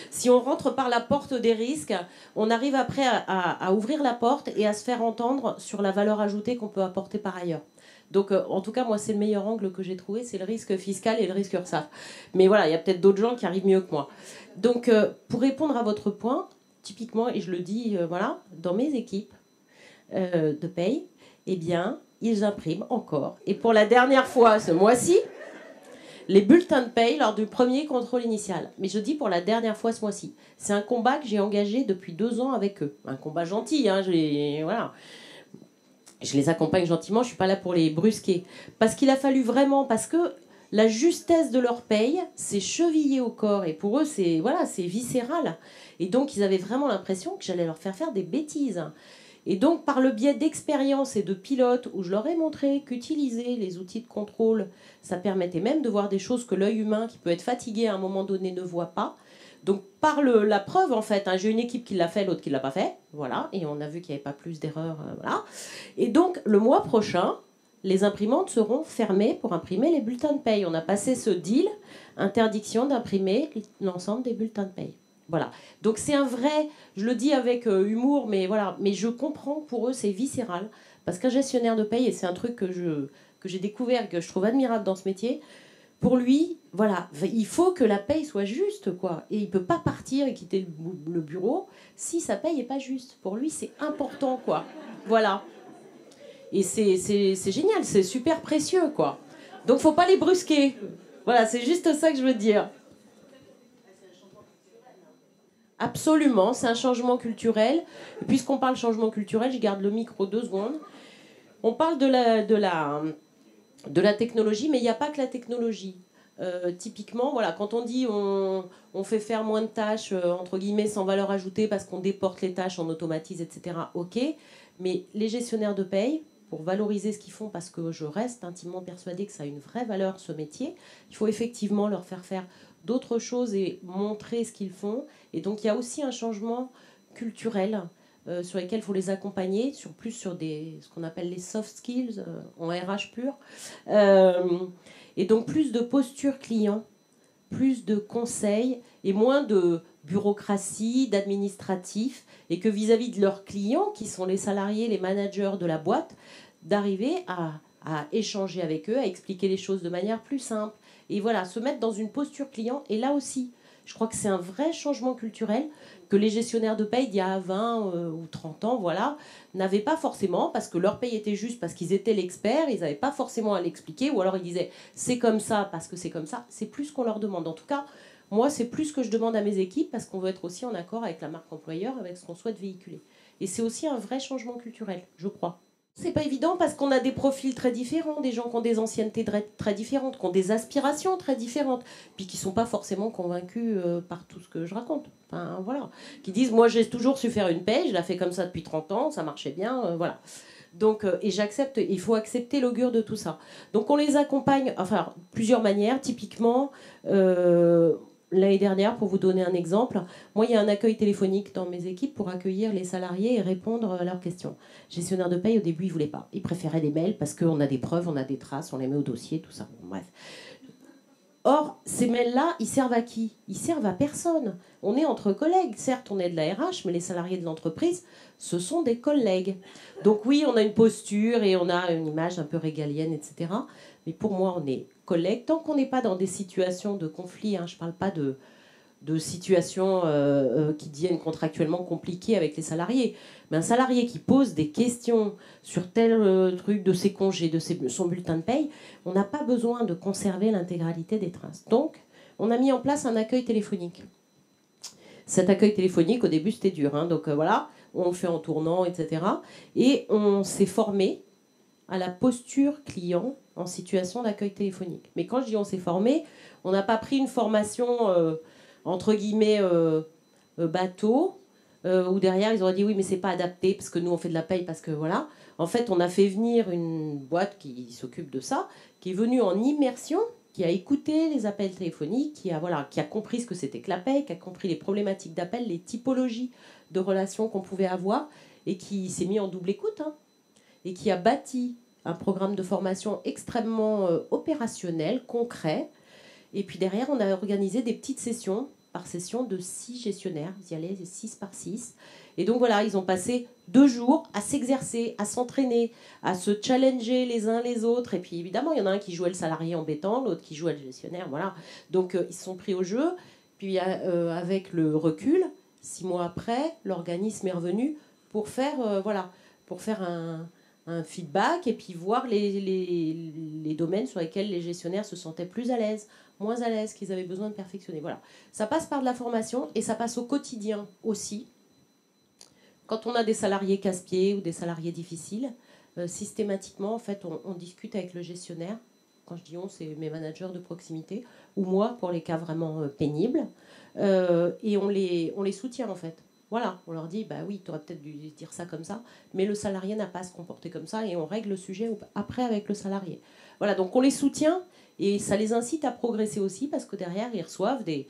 Si on rentre par la porte des risques, on arrive après à ouvrir la porte et à se faire entendre sur la valeur ajoutée qu'on peut apporter par ailleurs. Donc en tout cas, moi, c'est le meilleur angle que j'ai trouvé, c'est le risque fiscal et le risque URSSAF. Mais voilà, il y a peut-être d'autres gens qui arrivent mieux que moi. Donc pour répondre à votre point, typiquement, et je le dis, voilà, dans mes équipes de paye, eh bien, ils impriment encore. Et pour la dernière fois ce mois-ci, les bulletins de paye lors du premier contrôle initial. Mais je dis pour la dernière fois ce mois-ci. C'est un combat que j'ai engagé depuis 2 ans avec eux. Un combat gentil, hein, voilà. Je les accompagne gentiment, je ne suis pas là pour les brusquer. Parce qu'il a fallu vraiment, parce que la justesse de leur paye, c'est chevillé au corps. Et pour eux, c'est viscéral. Et donc, ils avaient vraiment l'impression que j'allais leur faire des bêtises. Et donc, par le biais d'expériences et de pilotes, où je leur ai montré qu'utiliser les outils de contrôle, ça permettait même de voir des choses que l'œil humain, qui peut être fatigué à un moment donné, ne voit pas. Donc, par la preuve, en fait, hein, j'ai une équipe qui l'a fait, l'autre qui ne l'a pas fait. Voilà. Et on a vu qu'il n'y avait pas plus d'erreurs. Voilà. Et donc, le mois prochain, les imprimantes seront fermées pour imprimer les bulletins de paye. On a passé ce deal, interdiction d'imprimer l'ensemble des bulletins de paye. Voilà. Donc c'est un vrai, je le dis avec humour, mais voilà, mais je comprends que pour eux c'est viscéral, parce qu'un gestionnaire de paye, et c'est un truc que j'ai découvert, que je trouve admirable dans ce métier, pour lui, voilà, il faut que la paye soit juste, quoi, et il peut pas partir et quitter le bureau si sa paye est pas juste. Pour lui, c'est important, quoi. Voilà. Et c'est génial, c'est super précieux, quoi. Donc faut pas les brusquer. Voilà, c'est juste ça que je veux dire. Absolument, c'est un changement culturel. Et puisqu'on parle changement culturel, je garde le micro 2 secondes. On parle de la technologie, mais il n'y a pas que la technologie. Typiquement, voilà, quand on dit on fait faire moins de tâches, entre guillemets, sans valeur ajoutée, parce qu'on déporte les tâches, on automatise, etc., ok. Mais les gestionnaires de paye, pour valoriser ce qu'ils font, parce que je reste intimement persuadée que ça a une vraie valeur, ce métier, il faut effectivement leur faire d'autres choses et montrer ce qu'ils font. Et donc il y a aussi un changement culturel sur lesquels il faut les accompagner, plus sur ce qu'on appelle les soft skills en RH pur. Et donc plus de posture client, plus de conseils et moins de bureaucratie, d'administratif, et que vis-à-vis de leurs clients, qui sont les salariés, les managers de la boîte, d'arriver à échanger avec eux, à expliquer les choses de manière plus simple. Et voilà, se mettre dans une posture client. Et là aussi, je crois que c'est un vrai changement culturel que les gestionnaires de paye d'il y a 20 ou 30 ans, voilà, n'avaient pas forcément, parce que leur paye était juste, parce qu'ils étaient l'expert, ils n'avaient pas forcément à l'expliquer, ou alors ils disaient c'est comme ça parce que c'est comme ça. C'est plus ce qu'on leur demande. En tout cas, moi, c'est plus ce que je demande à mes équipes, parce qu'on veut être aussi en accord avec la marque employeur, avec ce qu'on souhaite véhiculer. Et c'est aussi un vrai changement culturel, je crois. C'est pas évident parce qu'on a des profils très différents, des gens qui ont des anciennetés très différentes, qui ont des aspirations très différentes, puis qui sont pas forcément convaincus par tout ce que je raconte. Enfin, voilà. Qui disent, moi j'ai toujours su faire une paye, je la fais comme ça depuis 30 ans, ça marchait bien, voilà. Donc, et j'accepte, il faut accepter l'augure de tout ça. Donc on les accompagne, enfin, plusieurs manières, typiquement... L'année dernière, pour vous donner un exemple, moi, il y a un accueil téléphonique dans mes équipes pour accueillir les salariés et répondre à leurs questions. Gestionnaire de paye, au début, ils ne voulaient pas. Ils préféraient les mails parce qu'on a des preuves, on a des traces, on les met au dossier, tout ça. Bref. Or, ces mails-là, ils servent à qui? Ils servent à personne. On est entre collègues. Certes, on est de la RH, mais les salariés de l'entreprise, ce sont des collègues. Donc oui, on a une posture et on a une image un peu régalienne, etc. Mais pour moi, on est collègues. Tant qu'on n'est pas dans des situations de conflit, hein, je ne parle pas de situations qui deviennent contractuellement compliquées avec les salariés, mais un salarié qui pose des questions sur tel truc de ses congés, de son bulletin de paye, on n'a pas besoin de conserver l'intégralité des traces. Donc, on a mis en place un accueil téléphonique. Cet accueil téléphonique, au début, c'était dur. Hein, donc voilà, on le fait en tournant, etc. Et on s'est formé à la posture client en situation d'accueil téléphonique. Mais quand je dis on s'est formé, on n'a pas pris une formation entre guillemets bateau, où derrière ils auraient dit oui mais c'est pas adapté parce que nous on fait de la paye parce que voilà. En fait on a fait venir une boîte qui s'occupe de ça, qui est venue en immersion, qui a écouté les appels téléphoniques, qui a compris ce que c'était que la paye, qui a compris les problématiques d'appel, les typologies de relations qu'on pouvait avoir, et qui s'est mis en double écoute, hein, et qui a bâti un programme de formation extrêmement opérationnel, concret. Et puis derrière, on a organisé des petites sessions, par session de 6 gestionnaires. Ils y allaient 6 par 6. Et donc voilà, ils ont passé 2 jours à s'exercer, à s'entraîner, à se challenger les uns les autres. Et puis évidemment, il y en a un qui jouait le salarié embêtant, l'autre qui jouait le gestionnaire. Voilà. Donc ils se sont pris au jeu. Puis avec le recul, 6 mois après, l'organisme est revenu pour faire, un feedback et puis voir les domaines sur lesquels les gestionnaires se sentaient plus à l'aise, moins à l'aise, qu'ils avaient besoin de perfectionner. Voilà. Ça passe par de la formation et ça passe au quotidien aussi. Quand on a des salariés casse-pieds ou des salariés difficiles, systématiquement, en fait, on discute avec le gestionnaire. Quand je dis on, c'est mes managers de proximité, ou moi, pour les cas vraiment pénibles. Et on les soutient, en fait. Voilà, on leur dit, bah oui, tu aurais peut-être dû dire ça comme ça, mais le salarié n'a pas à se comporter comme ça, et on règle le sujet après avec le salarié. Voilà, donc on les soutient, et ça les incite à progresser aussi, parce que derrière, ils reçoivent des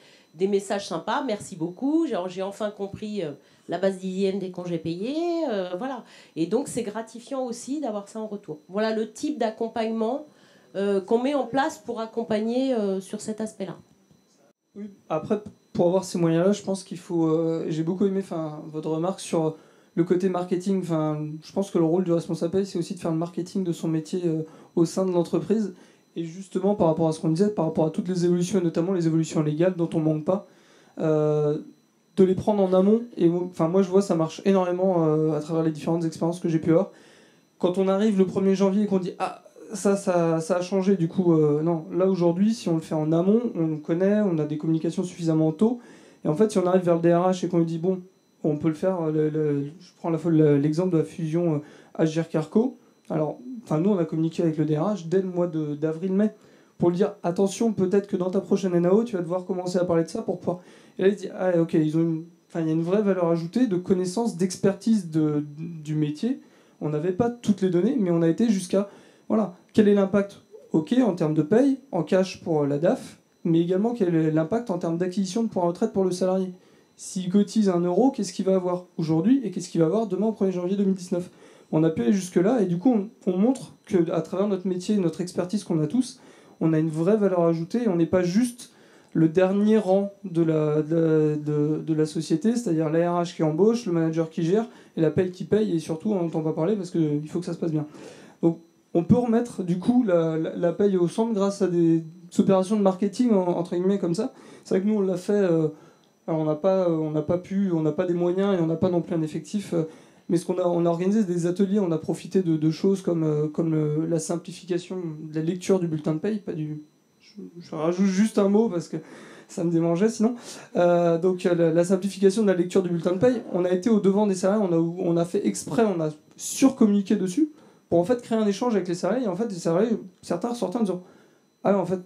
messages sympas, merci beaucoup, j'ai enfin compris la base d'hygiène des congés payés, voilà. Et donc c'est gratifiant aussi d'avoir ça en retour. Voilà le type d'accompagnement qu'on met en place pour accompagner sur cet aspect-là. Oui, après, pour avoir ces moyens-là, je pense qu'il faut... j'ai beaucoup aimé votre remarque sur le côté marketing. Je pense que le rôle du responsable paye, c'est aussi de faire le marketing de son métier au sein de l'entreprise. Et justement, par rapport à ce qu'on disait, par rapport à toutes les évolutions, et notamment les évolutions légales dont on ne manque pas, de les prendre en amont. Et moi, je vois ça marche énormément à travers les différentes expériences que j'ai pu avoir. Quand on arrive le 1er janvier et qu'on dit « Ah, ça a changé, du coup, non. » Là, aujourd'hui, si on le fait en amont, on le connaît, on a des communications suffisamment tôt. Et en fait, si on arrive vers le DRH et qu'on lui dit « Bon, on peut le faire. » Je prends l'exemple de la fusion Agir-Carco. Alors, nous, on a communiqué avec le DRH dès le mois d'avril-mai pour lui dire « Attention, peut-être que dans ta prochaine NAO, tu vas devoir commencer à parler de ça pour pouvoir... » Et là, il dit « Ah, ok, il y a une vraie valeur ajoutée de connaissance, d'expertise du métier. On n'avait pas toutes les données, mais on a été jusqu'à... Voilà, quel est l'impact ? Ok, en termes de paye, en cash pour la DAF, mais également quel est l'impact en termes d'acquisition de points de retraite pour le salarié. S'il cotise 1 euro, qu'est-ce qu'il va avoir aujourd'hui et qu'est-ce qu'il va avoir demain au 1er janvier 2019 ? On a pu aller jusque-là et du coup, on montre qu'à travers notre métier, notre expertise qu'on a tous, on a une vraie valeur ajoutée et on n'est pas juste le dernier rang de la société, c'est-à-dire la RH qui embauche, le manager qui gère et la paye qui paye et surtout, on n'entend pas parler parce qu'il faut que ça se passe bien. Donc, on peut remettre du coup la paye au centre grâce à des opérations de marketing entre guillemets comme ça. C'est vrai que nous on l'a fait. Alors on n'a pas des moyens et on n'a pas non plus un effectif. Mais on a organisé des ateliers, on a profité de choses comme la simplification de la lecture du bulletin de paye. Je rajoute juste un mot parce que ça me démangeait sinon. Donc la simplification de la lecture du bulletin de paye. On a été au devant des salariés, on a fait exprès, on a surcommuniqué dessus. Pour en fait créer un échange avec les salariés, et en fait les salariés, certains ressortaient en disant « Ah en fait,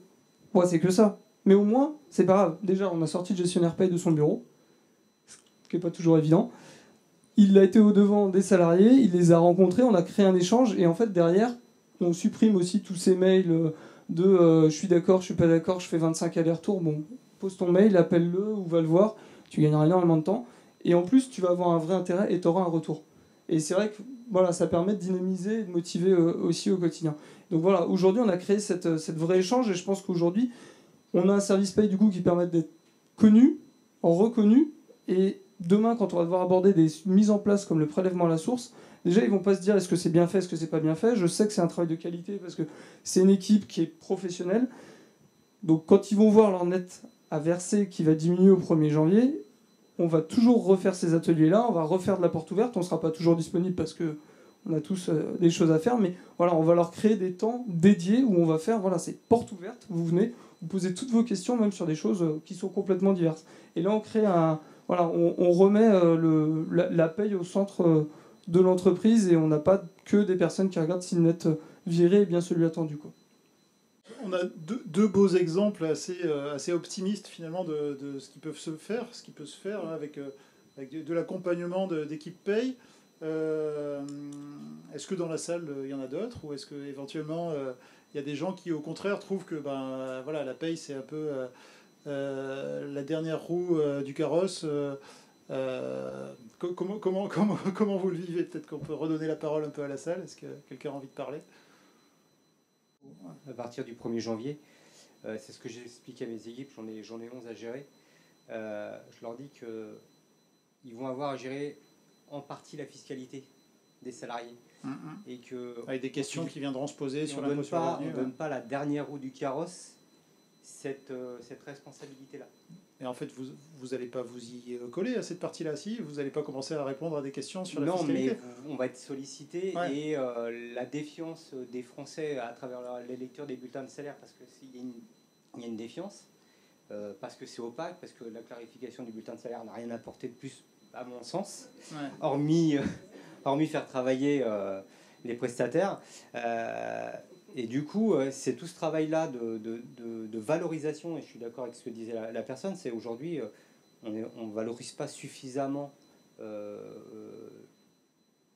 moi c'est que ça. » Mais au moins, c'est pas grave. Déjà, on a sorti le gestionnaire paye de son bureau, ce qui n'est pas toujours évident. Il a été au devant des salariés, il les a rencontrés, on a créé un échange, et en fait derrière, on supprime aussi tous ces mails de je suis d'accord, je suis pas d'accord, je fais 25 allers-retours. Bon, pose ton mail, appelle-le ou va le voir, tu gagneras énormément de temps. Et en plus, tu vas avoir un vrai intérêt et tu auras un retour. Et c'est vrai que voilà, ça permet de dynamiser et de motiver aussi au quotidien. Donc voilà, aujourd'hui, on a créé cette vraie échange et je pense qu'aujourd'hui, on a un service paye du coup qui permet d'être connu, reconnu. Et demain, quand on va devoir aborder des mises en place comme le prélèvement à la source, déjà, ils vont pas se dire est-ce que c'est bien fait, est-ce que c'est pas bien fait. Je sais que c'est un travail de qualité parce que c'est une équipe qui est professionnelle. Donc quand ils vont voir leur net à verser qui va diminuer au 1er janvier, on va toujours refaire ces ateliers-là, on va refaire de la porte ouverte, on ne sera pas toujours disponible parce qu'on a tous des choses à faire, mais voilà, on va leur créer des temps dédiés où on va faire, voilà, c'est porte ouverte, vous venez, vous posez toutes vos questions, même sur des choses qui sont complètement diverses. Et là, on crée on remet la paye au centre de l'entreprise et on n'a pas que des personnes qui regardent si le net viré est bien celui attendu, quoi. On a deux beaux exemples assez optimistes finalement de ce qui peut se faire, hein, avec de l'accompagnement d'équipes paye. Est-ce que dans la salle il y en a d'autres, ou est-ce que éventuellement il y a des gens qui au contraire trouvent que voilà, la paye c'est un peu la dernière roue du carrosse. Comment vous le vivez? Peut-être qu'on peut redonner la parole un peu à la salle. Est-ce que quelqu'un a envie de parler? À partir du 1er janvier, c'est ce que j'ai expliqué à mes équipes, j'en ai 11 à gérer. Je leur dis qu'ils vont avoir à gérer en partie la fiscalité des salariés. Et que, avec des questions qui viendront se poser sur l'impôt sur le revenu. On ne donne pas la dernière roue du carrosse, cette responsabilité-là. Et en fait, vous n'allez pas vous y coller à cette partie-là, si vous n'allez pas commencer à répondre à des questions sur la fiscalité. Non, mais on va être sollicité, ouais. Et la défiance des Français à travers les lectures des bulletins de salaire, parce qu'il y a une défiance, parce que c'est opaque, parce que la clarification du bulletin de salaire n'a rien apporté de plus, à mon sens, ouais. hormis faire travailler les prestataires. Et du coup, c'est tout ce travail-là de valorisation, et je suis d'accord avec ce que disait la personne, c'est aujourd'hui, on ne valorise pas suffisamment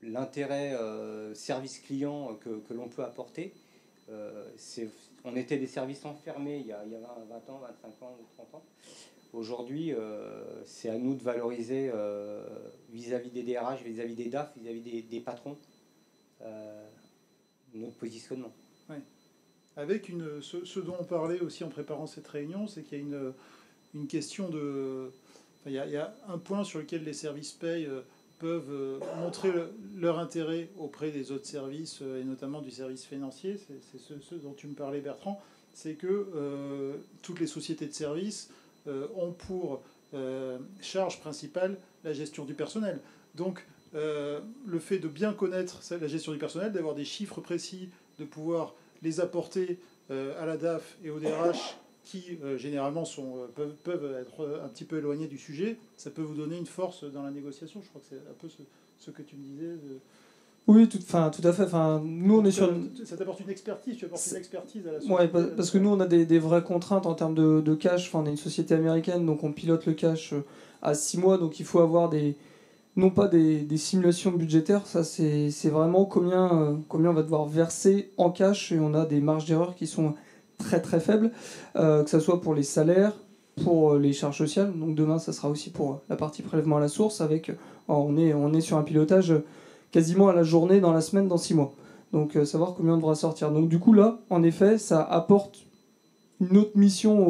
l'intérêt service client que l'on peut apporter. On était des services enfermés il y a 20 ans, 25 ans ou 30 ans. Aujourd'hui, c'est à nous de valoriser vis-à-vis des DRH, vis-à-vis des DAF, vis-à-vis des patrons, notre positionnement. Ouais. Avec ce dont on parlait aussi en préparant cette réunion, c'est qu'il y a une question de... Enfin, il y a un point sur lequel les services paye peuvent montrer leur intérêt auprès des autres services, et notamment du service financier. C'est ce dont tu me parlais, Bertrand. C'est que toutes les sociétés de services ont pour charge principale la gestion du personnel. Donc, le fait de bien connaître la gestion du personnel, d'avoir des chiffres précis, de pouvoir les apporter à la DAF et au DRH qui généralement peuvent être un petit peu éloignés du sujet, ça peut vous donner une force dans la négociation. Je crois que c'est un peu ce que tu me disais. Oui, tout à fait. Nous, on est sur ça t'apporte une expertise, tu apportes une expertise à la société. Ouais, parce que nous, on a des vraies contraintes en termes de cash. Enfin, on est une société américaine, donc on pilote le cash à 6 mois, donc il faut avoir non pas des simulations budgétaires, ça c'est vraiment combien on va devoir verser en cash, et on a des marges d'erreur qui sont très très faibles, que ce soit pour les salaires, pour les charges sociales. Donc demain, ça sera aussi pour la partie prélèvement à la source, avec on est sur un pilotage quasiment à la journée, dans la semaine, dans 6 mois. Donc savoir combien on devra sortir. Donc du coup là, en effet, ça apporte une autre mission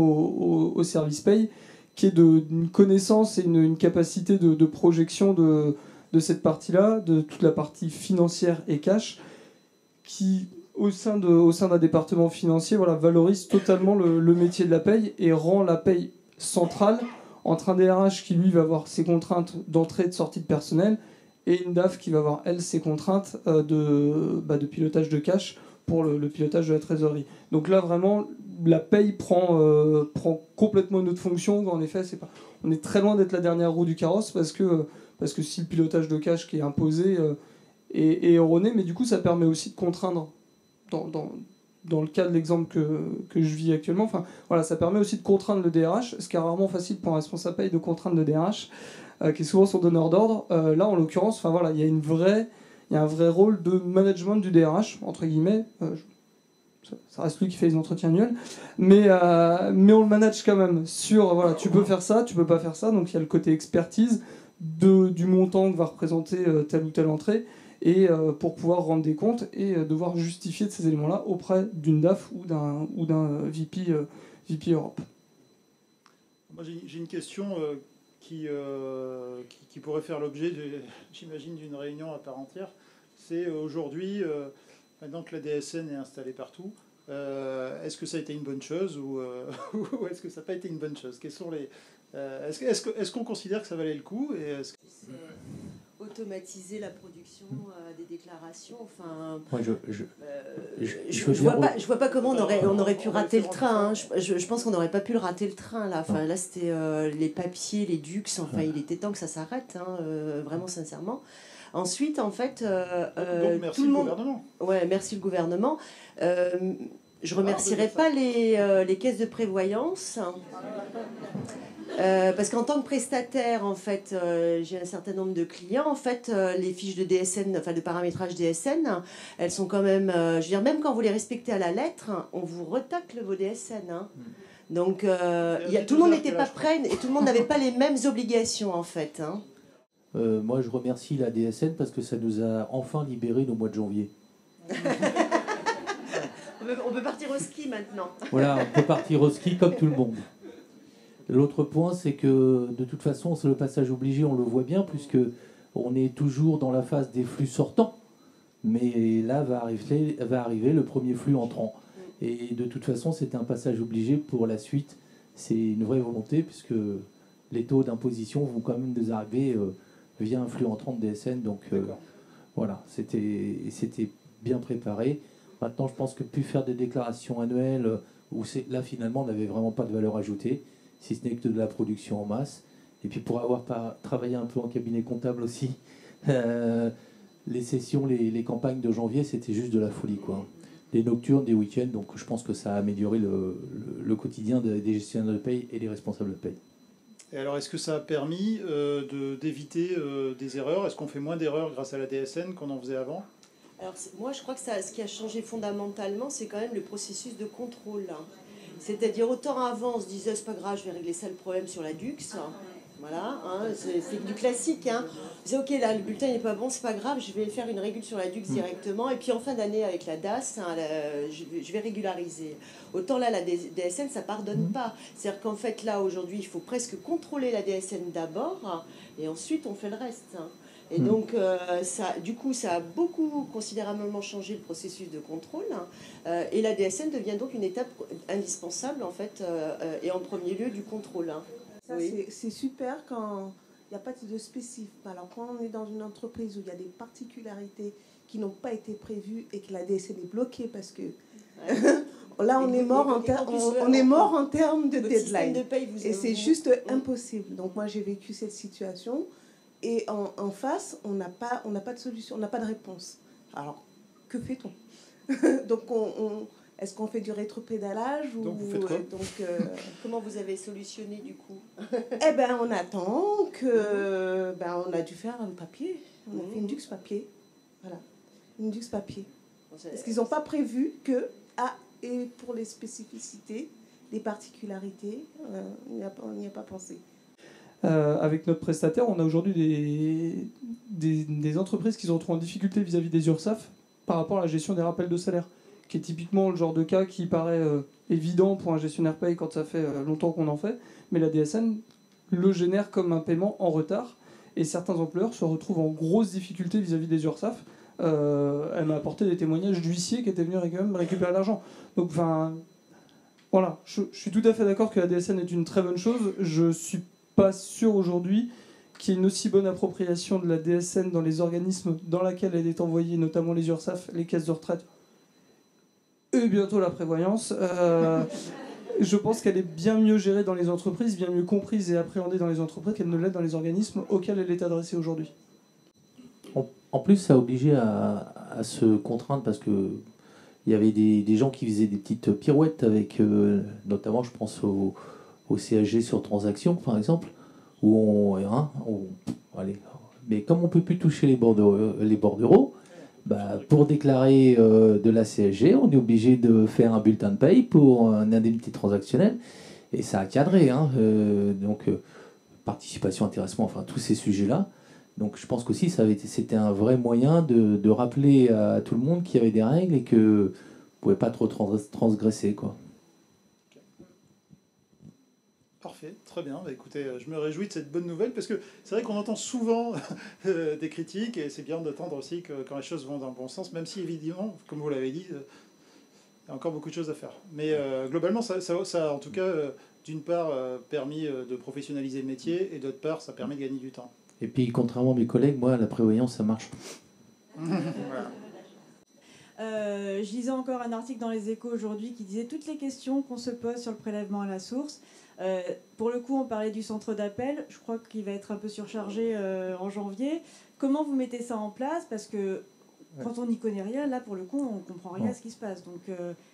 au service paye, qui est d'une connaissance et une capacité de projection de cette partie-là, de toute la partie financière et cash, qui, au sein d'un département financier, voilà, valorise totalement le métier de la paye et rend la paye centrale, entre un DRH qui, lui, va avoir ses contraintes d'entrée et de sortie de personnel, et une DAF qui va avoir, elle, ses contraintes de pilotage de cash pour le pilotage de la trésorerie. Donc là, vraiment, la paye prend complètement une autre fonction. En effet, on est très loin d'être la dernière roue du carrosse, parce que si le pilotage de cash qui est imposé est erroné, mais du coup, ça permet aussi de contraindre, dans le cas de l'exemple que je vis actuellement, enfin, voilà, ça permet aussi de contraindre le DRH, ce qui est rarement facile pour un responsable paye de contraindre le DRH, qui est souvent son donneur d'ordre. Là, en l'occurrence, enfin, voilà, il y a un vrai rôle de management du DRH, entre guillemets. Ça reste lui qui fait les entretiens annuels, mais on le manage quand même sur, voilà, tu peux faire ça, tu peux pas faire ça. Donc il y a le côté expertise du montant que va représenter telle ou telle entrée, et pour pouvoir rendre des comptes et devoir justifier de ces éléments-là auprès d'une DAF ou d'un VP Europe. Moi, j'ai une question qui pourrait faire l'objet, j'imagine, d'une réunion à part entière. C'est aujourd'hui, maintenant que la DSN est installée partout, est-ce que ça a été une bonne chose ou est-ce que ça n'a pas été une bonne chose? Quels sont les, est-ce qu'on considère que ça valait le coup, et automatiser la production des déclarations, enfin, moi, je vois pas comment on aurait pu rater le train, hein. Je pense qu'on n'aurait pas pu le rater le train là. Enfin, là c'était les papiers, les dux, enfin il était temps que ça s'arrête, hein, vraiment sincèrement. Ensuite, en fait, donc merci tout le monde. Gouvernement. Ouais, merci le gouvernement. Je ne remercierai pas les caisses de prévoyance. Parce qu'en tant que prestataire, en fait, j'ai un certain nombre de clients. En fait, les fiches de DSN, enfin de paramétrage DSN, elles sont quand même, je veux dire, même quand vous les respectez à la lettre, on vous retacle vos DSN. Hein. Donc, tout le monde n'était pas prêt et tout le monde n'avait pas les mêmes obligations, en fait. Hein. Moi, je remercie la DSN parce que ça nous a enfin libéré nos mois de janvier. On peut partir au ski maintenant. Voilà, on peut partir au ski comme tout le monde. L'autre point, c'est que de toute façon, c'est le passage obligé, on le voit bien, puisque on est toujours dans la phase des flux sortants. Mais là va arriver le premier flux entrant. Et de toute façon, c'était un passage obligé pour la suite. C'est une vraie volonté, puisque les taux d'imposition vont quand même nous arriver via un flux entrant de DSN. Donc voilà, c'était bien préparé. Maintenant, je pense que plus faire des déclarations annuelles, où là finalement, on n'avait vraiment pas de valeur ajoutée, si ce n'est que de la production en masse. Et puis pour avoir travaillé un peu en cabinet comptable aussi, les sessions, les campagnes de janvier, c'était juste de la folie, quoi. Des nocturnes, des week-ends, donc je pense que ça a amélioré le quotidien des gestionnaires de paye et des responsables de paye. Et alors, est-ce que ça a permis d'éviter des erreurs? Est-ce qu'on fait moins d'erreurs grâce à la DSN qu'on en faisait avant? Alors, moi, je crois que ce qui a changé fondamentalement, c'est quand même le processus de contrôle. Hein. C'est-à-dire, autant avant, on se disait, c'est pas grave, je vais régler ça le problème sur la DUX. Voilà, hein, c'est du classique. Hein. On disait, ok, là, le bulletin n'est pas bon, c'est pas grave, je vais faire une régule sur la DUX directement. Et puis, en fin d'année, avec la DAS, hein, je vais régulariser. Autant là, la DSN, ça pardonne pas. C'est-à-dire qu'en fait, là, aujourd'hui, il faut presque contrôler la DSN d'abord, hein, et ensuite, on fait le reste. Hein. Et donc, du coup, ça a beaucoup considérablement changé le processus de contrôle. Hein, et la DSN devient donc une étape indispensable, en fait, et en premier lieu du contrôle. Hein. Ça, oui. C'est super quand il n'y a pas de spécifique. Alors, quand on est dans une entreprise où il y a des particularités qui n'ont pas été prévues et que la DSN est bloquée parce que là, on est mort en termes de deadline. Et c'est juste impossible. Donc, moi, j'ai vécu cette situation. Et en face, on n'a pas de solution, on n'a pas de réponse. Alors, que fait-on? Donc, est-ce qu'on fait du rétropédalage ou donc, vous faites quoi? Comment vous avez solutionné du coup? Eh bien, on attend que... on a dû faire un papier. On a fait une DUX papier. Voilà, une DUX papier. Parce qu'ils n'ont pas prévu que... et pour les spécificités, les particularités, on n'y a pas pensé. Avec notre prestataire, on a aujourd'hui des entreprises qui se retrouvent en difficulté vis-à-vis des URSSAF par rapport à la gestion des rappels de salaire, qui est typiquement le genre de cas qui paraît évident pour un gestionnaire paye quand ça fait longtemps qu'on en fait, mais la DSN le génère comme un paiement en retard, et certains employeurs se retrouvent en grosse difficulté vis-à-vis des URSSAF. Elle m'a apporté des témoignages d'huissiers qui étaient venus quand même récupérer l'argent. Donc, voilà, je suis tout à fait d'accord que la DSN est une très bonne chose. Je suis pas sûr aujourd'hui qu'il y ait une aussi bonne appropriation de la DSN dans les organismes dans lesquels elle est envoyée, notamment les URSSAF, les caisses de retraite et bientôt la prévoyance. Je pense qu'elle est bien mieux gérée dans les entreprises, bien mieux comprise et appréhendée dans les entreprises qu'elle ne l'est dans les organismes auxquels elle est adressée aujourd'hui. En plus, ça a obligé à se contraindre parce que il y avait des gens qui faisaient des petites pirouettes avec, notamment, je pense au CSG sur transaction, par exemple, où allez, mais comme on ne peut plus toucher les bordereaux, pour déclarer de la CSG, on est obligé de faire un bulletin de paye pour un indemnité transactionnelle, et ça a cadré, hein, donc participation, intéressement, enfin tous ces sujets-là. Donc je pense qu'aussi c'était un vrai moyen de rappeler à tout le monde qu'il y avait des règles et que vous ne pouvez pas trop transgresser, quoi. Parfait, très bien. Écoutez, je me réjouis de cette bonne nouvelle parce que c'est vrai qu'on entend souvent des critiques et c'est bien d'entendre aussi que quand les choses vont dans le bon sens, même si évidemment, comme vous l'avez dit, il y a encore beaucoup de choses à faire. Mais globalement, ça a en tout cas, d'une part, permis de professionnaliser le métier et d'autre part, ça permet de gagner du temps. Et puis, contrairement à mes collègues, moi, la prévoyance, ça marche. Voilà. Je lisais encore un article dans Les Échos aujourd'hui qui disait toutes les questions qu'on se pose sur le prélèvement à la source. Pour le coup, on parlait du centre d'appel. Je crois qu'il va être un peu surchargé en janvier. Comment vous mettez ça en place? Parce que quand on n'y connaît rien, là, pour le coup, on ne comprend rien à ce qui se passe. Donc,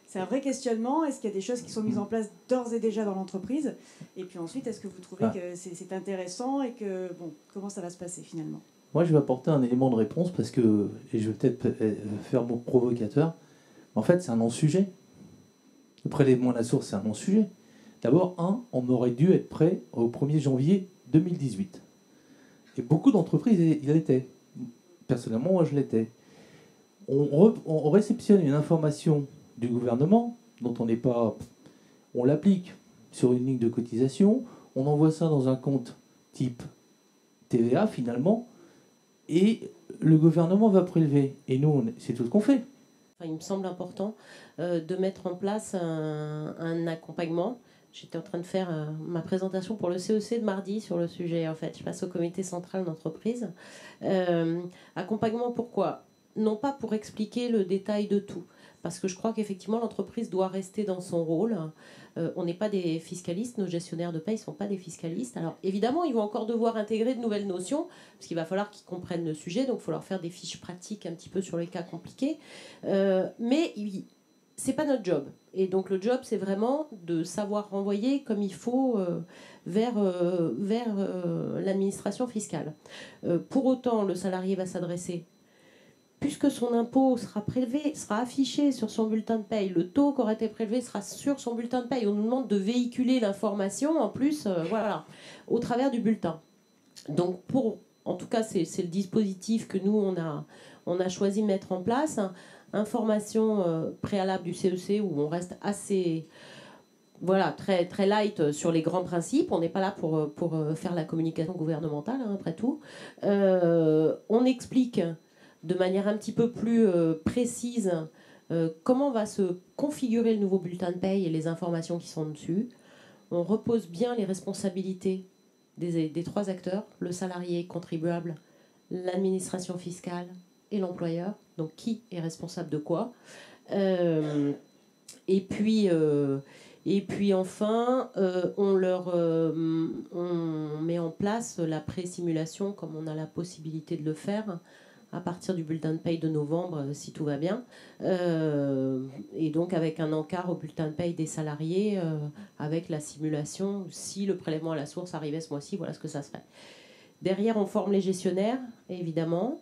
c'est un vrai questionnement. Est-ce qu'il y a des choses qui sont mises en place d'ores et déjà dans l'entreprise? Et puis ensuite, est-ce que vous trouvez que c'est intéressant et que, bon, comment ça va se passer finalement? Moi, je vais apporter un élément de réponse parce que, et je vais peut-être faire mon provocateur, en fait, c'est un non-sujet. Le prélèvement à la source, c'est un non-sujet. D'abord, on aurait dû être prêt au 1er janvier 2018. Et beaucoup d'entreprises y l'étaient. Personnellement, moi, je l'étais. On réceptionne une information du gouvernement dont on n'est pas... On l'applique sur une ligne de cotisation, on envoie ça dans un compte type TVA, finalement, et le gouvernement va prélever. Et nous, c'est tout ce qu'on fait. Il me semble important de mettre en place un accompagnement. J'étais en train de faire ma présentation pour le CEC de mardi sur le sujet. En fait, je passe au comité central d'entreprise. Accompagnement, pourquoi? Non pas pour expliquer le détail de tout, parce que je crois qu'effectivement l'entreprise doit rester dans son rôle. On n'est pas des fiscalistes, nos gestionnaires de paie ne sont pas des fiscalistes. Alors évidemment, ils vont encore devoir intégrer de nouvelles notions, parce qu'il va falloir qu'ils comprennent le sujet, donc il faut leur faire des fiches pratiques un petit peu sur les cas compliqués. Mais c'est pas notre job. Et donc le job, c'est vraiment de savoir renvoyer comme il faut vers l'administration fiscale. Pour autant, le salarié va s'adresser, puisque son impôt sera prélevé, sera affiché sur son bulletin de paye, le taux qui aura été prélevé sera sur son bulletin de paye. On nous demande de véhiculer l'information, en plus, voilà, au travers du bulletin. Donc, en tout cas, c'est le dispositif que nous, on a choisi de mettre en place. Information préalable du CEC, où on reste assez... Voilà, très, très light sur les grands principes. On n'est pas là pour faire la communication gouvernementale, hein, après tout. On explique de manière un petit peu plus précise comment va se configurer le nouveau bulletin de paye et les informations qui sont dessus. On repose bien les responsabilités des trois acteurs, le salarié contribuable, l'administration fiscale et l'employeur. Donc qui est responsable de quoi? Et puis enfin, on met en place la pré-simulation, comme on a la possibilité de le faire, à partir du bulletin de paye de novembre, si tout va bien. Et donc avec un encart au bulletin de paye des salariés, avec la simulation, si le prélèvement à la source arrivait ce mois-ci, voilà ce que ça serait. Derrière, on forme les gestionnaires, évidemment,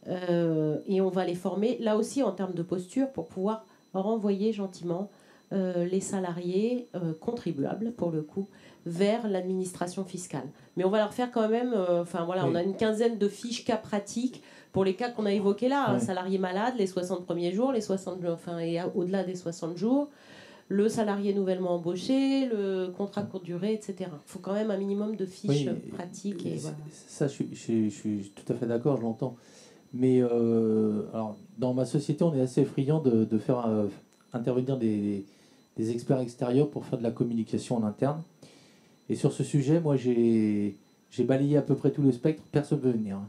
et on va les former, là aussi en termes de posture, pour pouvoir renvoyer gentiment les salariés contribuables, pour le coup, vers l'administration fiscale. Mais on va leur faire quand même, voilà, on a une quinzaine de fiches cas pratiques pour les cas qu'on a évoqués là, un salarié malade, les 60 premiers jours, les 60, et au-delà des 60 jours, le salarié nouvellement embauché, le contrat courte durée, etc. Il faut quand même un minimum de fiches pratiques. Et voilà. Ça, je suis tout à fait d'accord, je l'entends. Mais alors, dans ma société, on est assez friand de faire intervenir des experts extérieurs pour faire de la communication en interne. Et sur ce sujet, moi, j'ai balayé à peu près tout le spectre. Personne ne veut venir.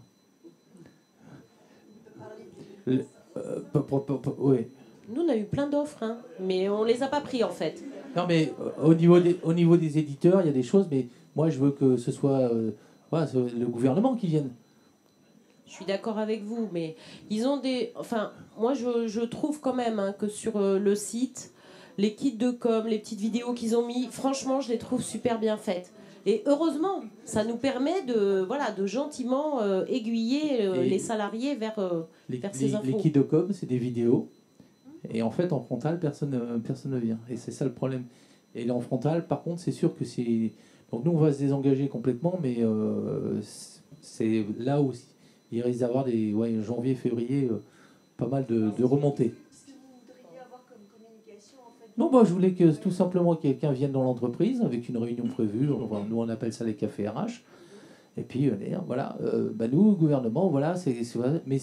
Oui. Nous, on a eu plein d'offres, hein, mais on ne les a pas pris, en fait. Non, mais au niveau des éditeurs, il y a des choses, mais moi, je veux que ce soit le gouvernement qui vienne. Je suis d'accord avec vous, mais ils ont des... Enfin, moi, je trouve quand même que sur le site, les kits de com, les petites vidéos qu'ils ont mis, franchement, je les trouve super bien faites. Et heureusement, ça nous permet de gentiment aiguiller les salariés vers ces infos. Les kits de com, c'est des vidéos. Et en fait, en frontal, personne ne vient. Et c'est ça le problème. Et en frontal, par contre, c'est sûr que c'est... Donc nous, on va se désengager complètement, mais c'est là où il risque d'avoir janvier, février, pas mal de remontées. Non, moi je voulais que tout simplement quelqu'un vienne dans l'entreprise avec une réunion prévue. Nous on appelle ça les cafés RH. Et puis voilà, nous, gouvernement, voilà, mais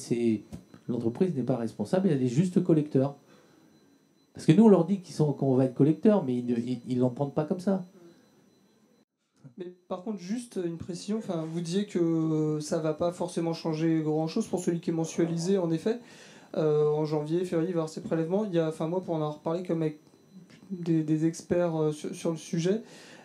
l'entreprise n'est pas responsable, elle est juste collecteur. Parce que nous on leur dit qu'on va être collecteur, mais ils l'entendent pas comme ça. Mais par contre, juste une précision, vous disiez que ça va pas forcément changer grand-chose pour celui qui est mensualisé, en effet. En janvier, février, il va y avoir ces prélèvements. Moi, pour en avoir reparlé comme avec des experts sur le sujet,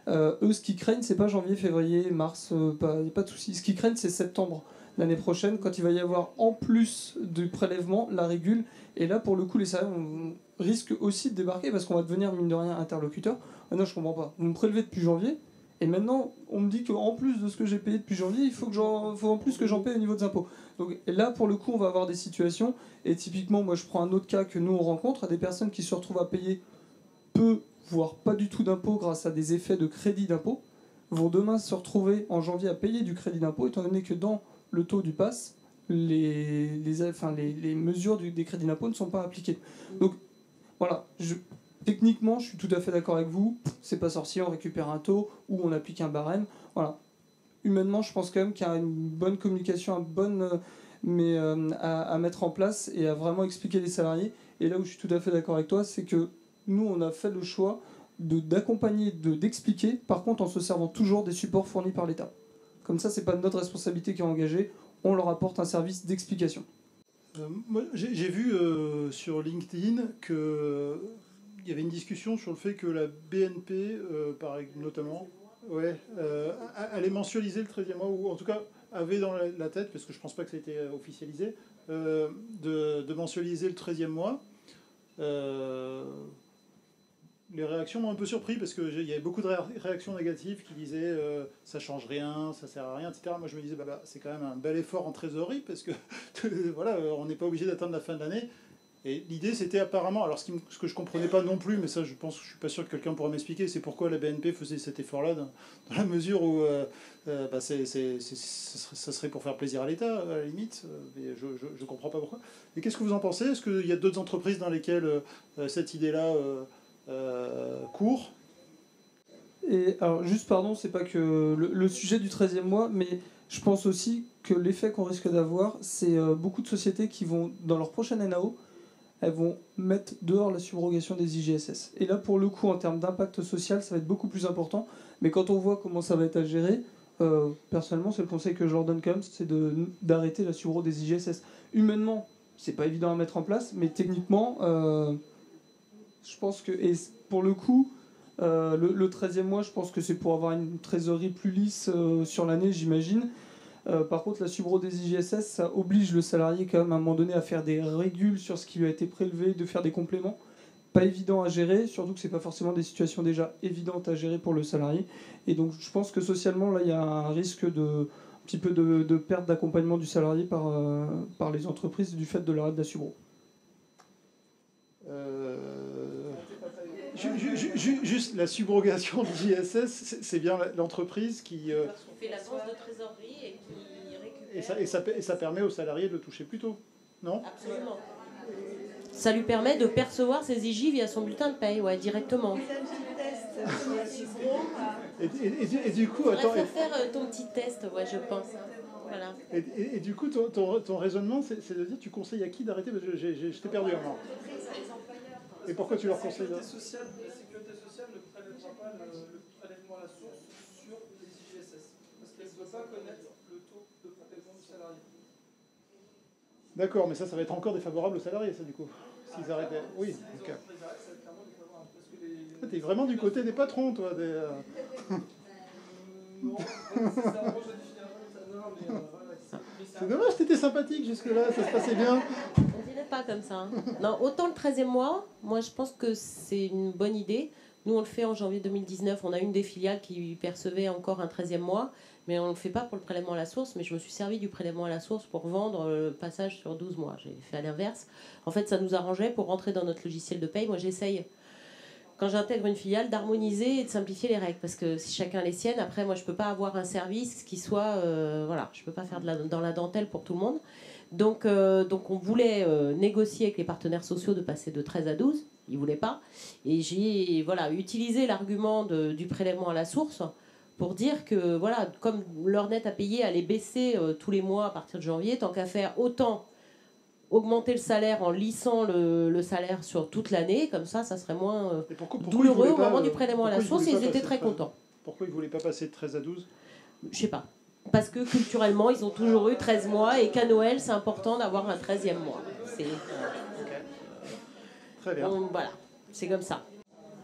Eux, ce qu'ils craignent, c'est pas janvier, février, mars, pas de souci. Ce qu'ils craignent, c'est septembre l'année prochaine, quand il va y avoir en plus du prélèvement la régule. Et là, pour le coup, les salariés risquent aussi de débarquer parce qu'on va devenir, mine de rien, interlocuteur. Ah non, je comprends pas. Vous me prélevez depuis janvier, et maintenant, on me dit qu'en plus de ce que j'ai payé depuis janvier, il faut en plus que j'en paye au niveau des impôts. Donc là, pour le coup, on va avoir des situations. Et typiquement, moi, je prends un autre cas que nous, on rencontre, des personnes qui se retrouvent à payer peu, voire pas du tout d'impôts grâce à des effets de crédit d'impôt, vont demain se retrouver en janvier à payer du crédit d'impôt, étant donné que dans le taux du PASS, les mesures des crédits d'impôt ne sont pas appliquées. Donc voilà, techniquement, je suis tout à fait d'accord avec vous. C'est pas sorcier, on récupère un taux ou on applique un barème. Voilà. Humainement, je pense quand même qu'il y a une bonne communication, à mettre en place et à vraiment expliquer les salariés. Et là où je suis tout à fait d'accord avec toi, c'est que nous, on a fait le choix d'accompagner, d'expliquer, par contre en se servant toujours des supports fournis par l'État. Comme ça, c'est pas notre responsabilité qui est engagée, on leur apporte un service d'explication. Moi, j'ai vu sur LinkedIn qu'il y avait une discussion sur le fait que la BNP, notamment, allait mensualiser le 13e mois, ou en tout cas avait dans la tête, parce que je ne pense pas que ça a été officialisé, de mensualiser le 13e mois. Les réactions m'ont un peu surpris parce qu'il y avait beaucoup de réactions négatives qui disaient ça change rien, ça sert à rien, etc. Moi je me disais c'est quand même un bel effort en trésorerie parce que voilà, on n'est pas obligé d'attendre la fin de l'année. Et l'idée c'était apparemment, alors ce que je comprenais pas non plus, mais ça je suis pas sûr que quelqu'un pourra m'expliquer, c'est pourquoi la BNP faisait cet effort-là dans la mesure où ça serait pour faire plaisir à l'État à la limite, mais je comprends pas pourquoi. Et qu'est-ce que vous en pensez? Est-ce qu'il y a d'autres entreprises dans lesquelles cette idée-là court? Et alors juste pardon, c'est pas que le sujet du 13e mois, mais je pense aussi que l'effet qu'on risque d'avoir, c'est beaucoup de sociétés qui vont, dans leur prochaine NAO, elles vont mettre dehors la subrogation des IGSS. Et là, pour le coup, en termes d'impact social, ça va être beaucoup plus important. Mais quand on voit comment ça va être à gérer, personnellement, c'est le conseil que je leur donne quand même, c'est d'arrêter la subro des IGSS. Humainement, c'est pas évident à mettre en place, mais techniquement, je pense que, et pour le coup, le 13e mois, je pense que c'est pour avoir une trésorerie plus lisse sur l'année, j'imagine. Par contre, la subro des IGSS, ça oblige le salarié quand même à un moment donné à faire des régules sur ce qui lui a été prélevé, de faire des compléments. Pas évident à gérer, surtout que c'est pas forcément des situations déjà évidentes à gérer pour le salarié. Et donc je pense que socialement, là, il y a un risque un petit peu de perte d'accompagnement du salarié par les entreprises du fait de l'arrêt de la subro. Juste la subrogation de l'IGSS, c'est bien l'entreprise qui fait l'avance de trésorerie et qui récupère. Et ça permet aux salariés de le toucher plus tôt, non? Absolument. Ça lui permet de percevoir ses IJ via son bulletin de paye, directement. Et du coup, attends. Il faudrait faire ton petit test, je pense. Voilà. Et du coup, ton raisonnement, c'est de dire, tu conseilles à qui d'arrêter? Parce que je t'ai perdu avant. Et pourquoi tu leur conseilles? La sécurité sociale ne prélèvera pas le prélèvement à la source sur les IGSS. Parce qu'elle ne doit pas connaître le taux de prélèvement du salarié. D'accord, mais ça va être encore défavorable aux salariés, ça, du coup. S'ils arrêtaient. Oui, ok. T'es vraiment du côté des patrons, toi. Non, c'est dommage, t'étais sympathique jusque-là, ça se passait bien. On dirait pas comme ça. Non, autant le 13e mois, moi je pense que c'est une bonne idée. Nous on le fait en janvier 2019, on a une des filiales qui percevait encore un 13e mois, mais on ne le fait pas pour le prélèvement à la source, mais je me suis servi du prélèvement à la source pour vendre le passage sur 12 mois. J'ai fait à l'inverse. En fait, ça nous arrangeait pour rentrer dans notre logiciel de paye. Moi j'essaye, quand j'intègre une filiale, d'harmoniser et de simplifier les règles. Parce que si chacun les siennes, après, moi, je ne peux pas avoir un service qui soit... voilà, je ne peux pas faire dans la dentelle pour tout le monde. Donc on voulait négocier avec les partenaires sociaux de passer de 13 à 12. Ils ne voulaient pas. Et j'ai utilisé l'argument du prélèvement à la source pour dire que, voilà, comme leur net à payer allait baisser tous les mois à partir de janvier, tant qu'à faire autant... augmenter le salaire en lissant le salaire sur toute l'année, comme ça serait moins douloureux au moment du prélèvement à la source, et ils étaient très contents. Pourquoi ils ne voulaient pas passer de 13 à 12 ? Je sais pas. Parce que culturellement, ils ont toujours eu 13 mois, et qu'à Noël, c'est important d'avoir un 13e mois. Très bien. Voilà, c'est comme ça.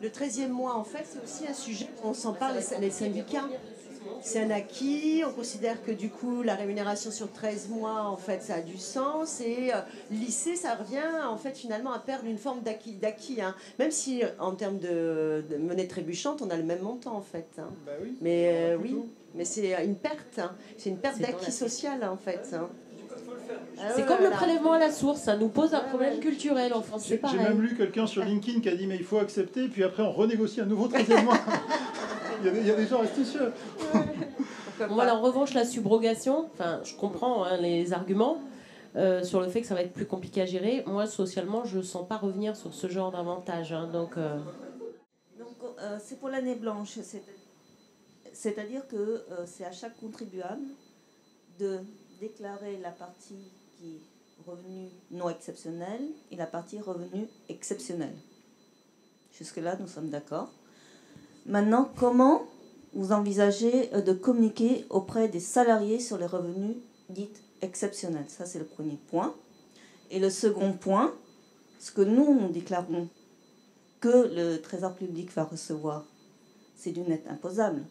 Le 13e mois, en fait, c'est aussi un sujet, on s'en parle, les syndicats. C'est un acquis, on considère que du coup, la rémunération sur 13 mois, en fait, ça a du sens. Et lycée, ça revient, en fait, finalement, à perdre une forme d'acquis. Hein. Même si, en termes de monnaie trébuchante, on a le même montant, en fait. Hein. Bah oui. Mais oui, mais c'est une perte. Hein. C'est une perte d'acquis social, en fait. Hein. C'est comme le prélèvement à la source, ça nous pose un problème culturel en France, c'est pareil. J'ai même lu quelqu'un sur LinkedIn qui a dit mais il faut accepter, puis après on renégocie un nouveau 13e mois. il y a des gens astucieux. Bon, voilà, en revanche, la subrogation, enfin, je comprends hein, les arguments sur le fait que ça va être plus compliqué à gérer. Moi, socialement, je ne sens pas revenir sur ce genre d'avantage. Hein, donc, c'est pour l'année blanche. C'est-à-dire que c'est à chaque contribuable de déclarer la partie qui est revenu non exceptionnel et la partie revenu exceptionnel. Jusque-là, nous sommes d'accord. Maintenant, comment vous envisagez de communiquer auprès des salariés sur les revenus dits exceptionnels? Ça, c'est le premier point. Et le second point, ce que nous déclarons que le Trésor public va recevoir, c'est du net imposable.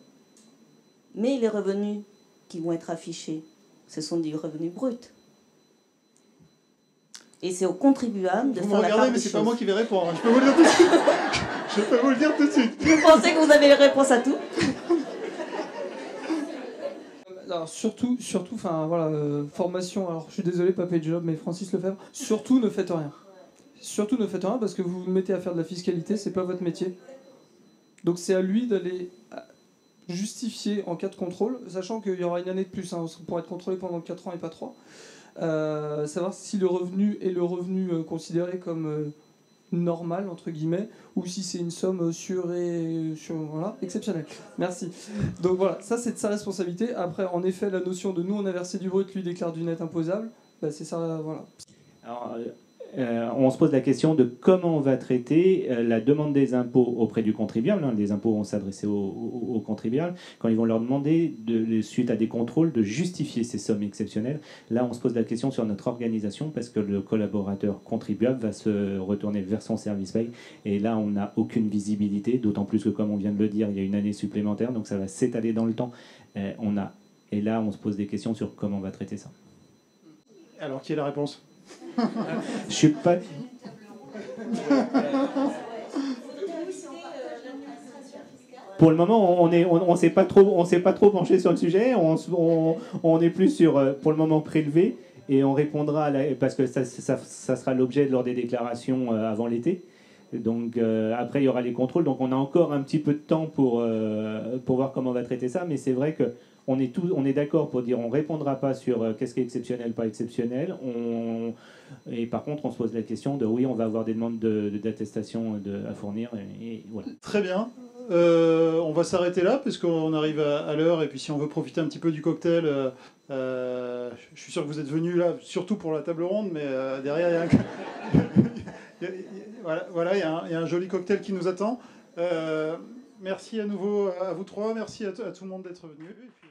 Mais les revenus qui vont être affichés, ce sont des revenus bruts. Et c'est aux contribuables de faire la part des choses. Vous me regardez, mais c'est pas moi qui vais répondre. Je peux vous le dire tout de suite. Je peux vous le dire tout de suite. Vous pensez que vous avez les réponses à tout? Alors surtout, enfin voilà, formation. Alors je suis désolé, pas paid job, mais Francis Lefebvre. Surtout ne faites rien. Surtout ne faites rien parce que vous vous mettez à faire de la fiscalité, c'est pas votre métier. Donc c'est à lui d'aller justifier en cas de contrôle, sachant qu'il y aura une année de plus hein, pour être contrôlé pendant 4 ans et pas 3. Savoir si le revenu est le revenu considéré comme normal entre guillemets ou si c'est une somme voilà, exceptionnelle. Merci. Donc voilà, ça c'est de sa responsabilité. Après, en effet, la notion de nous on a versé du brut, lui déclare du net imposable, bah, c'est ça, voilà. Alors, on se pose la question de comment on va traiter la demande des impôts auprès du contribuable. Les impôts vont s'adresser aux contribuables quand ils vont leur demander, suite à des contrôles, de justifier ces sommes exceptionnelles. Là, on se pose la question sur notre organisation parce que le collaborateur contribuable va se retourner vers son service paye. Et là, on n'a aucune visibilité, d'autant plus que, comme on vient de le dire, il y a une année supplémentaire, donc ça va s'étaler dans le temps. Et là, on se pose des questions sur comment on va traiter ça. Alors, qui est la réponse? Je suis pas. Pour le moment, on s'est pas trop penché sur le sujet. On est plus sur, pour le moment, prélevé et on répondra parce que ça sera l'objet lors des déclarations avant l'été. Donc après, il y aura les contrôles. Donc on a encore un petit peu de temps pour voir comment on va traiter ça. Mais c'est vrai que on est d'accord pour dire on ne répondra pas sur qu'est-ce qui est exceptionnel, pas exceptionnel. Et par contre, on se pose la question de oui, on va avoir des demandes d'attestation à fournir. Et voilà. Très bien. On va s'arrêter là parce qu'on arrive à l'heure. Et puis si on veut profiter un petit peu du cocktail, je suis sûr que vous êtes venus là, surtout pour la table ronde, mais derrière, il y a un joli cocktail qui nous attend. Merci à nouveau à vous trois. Merci à tout le monde d'être venu. Et puis,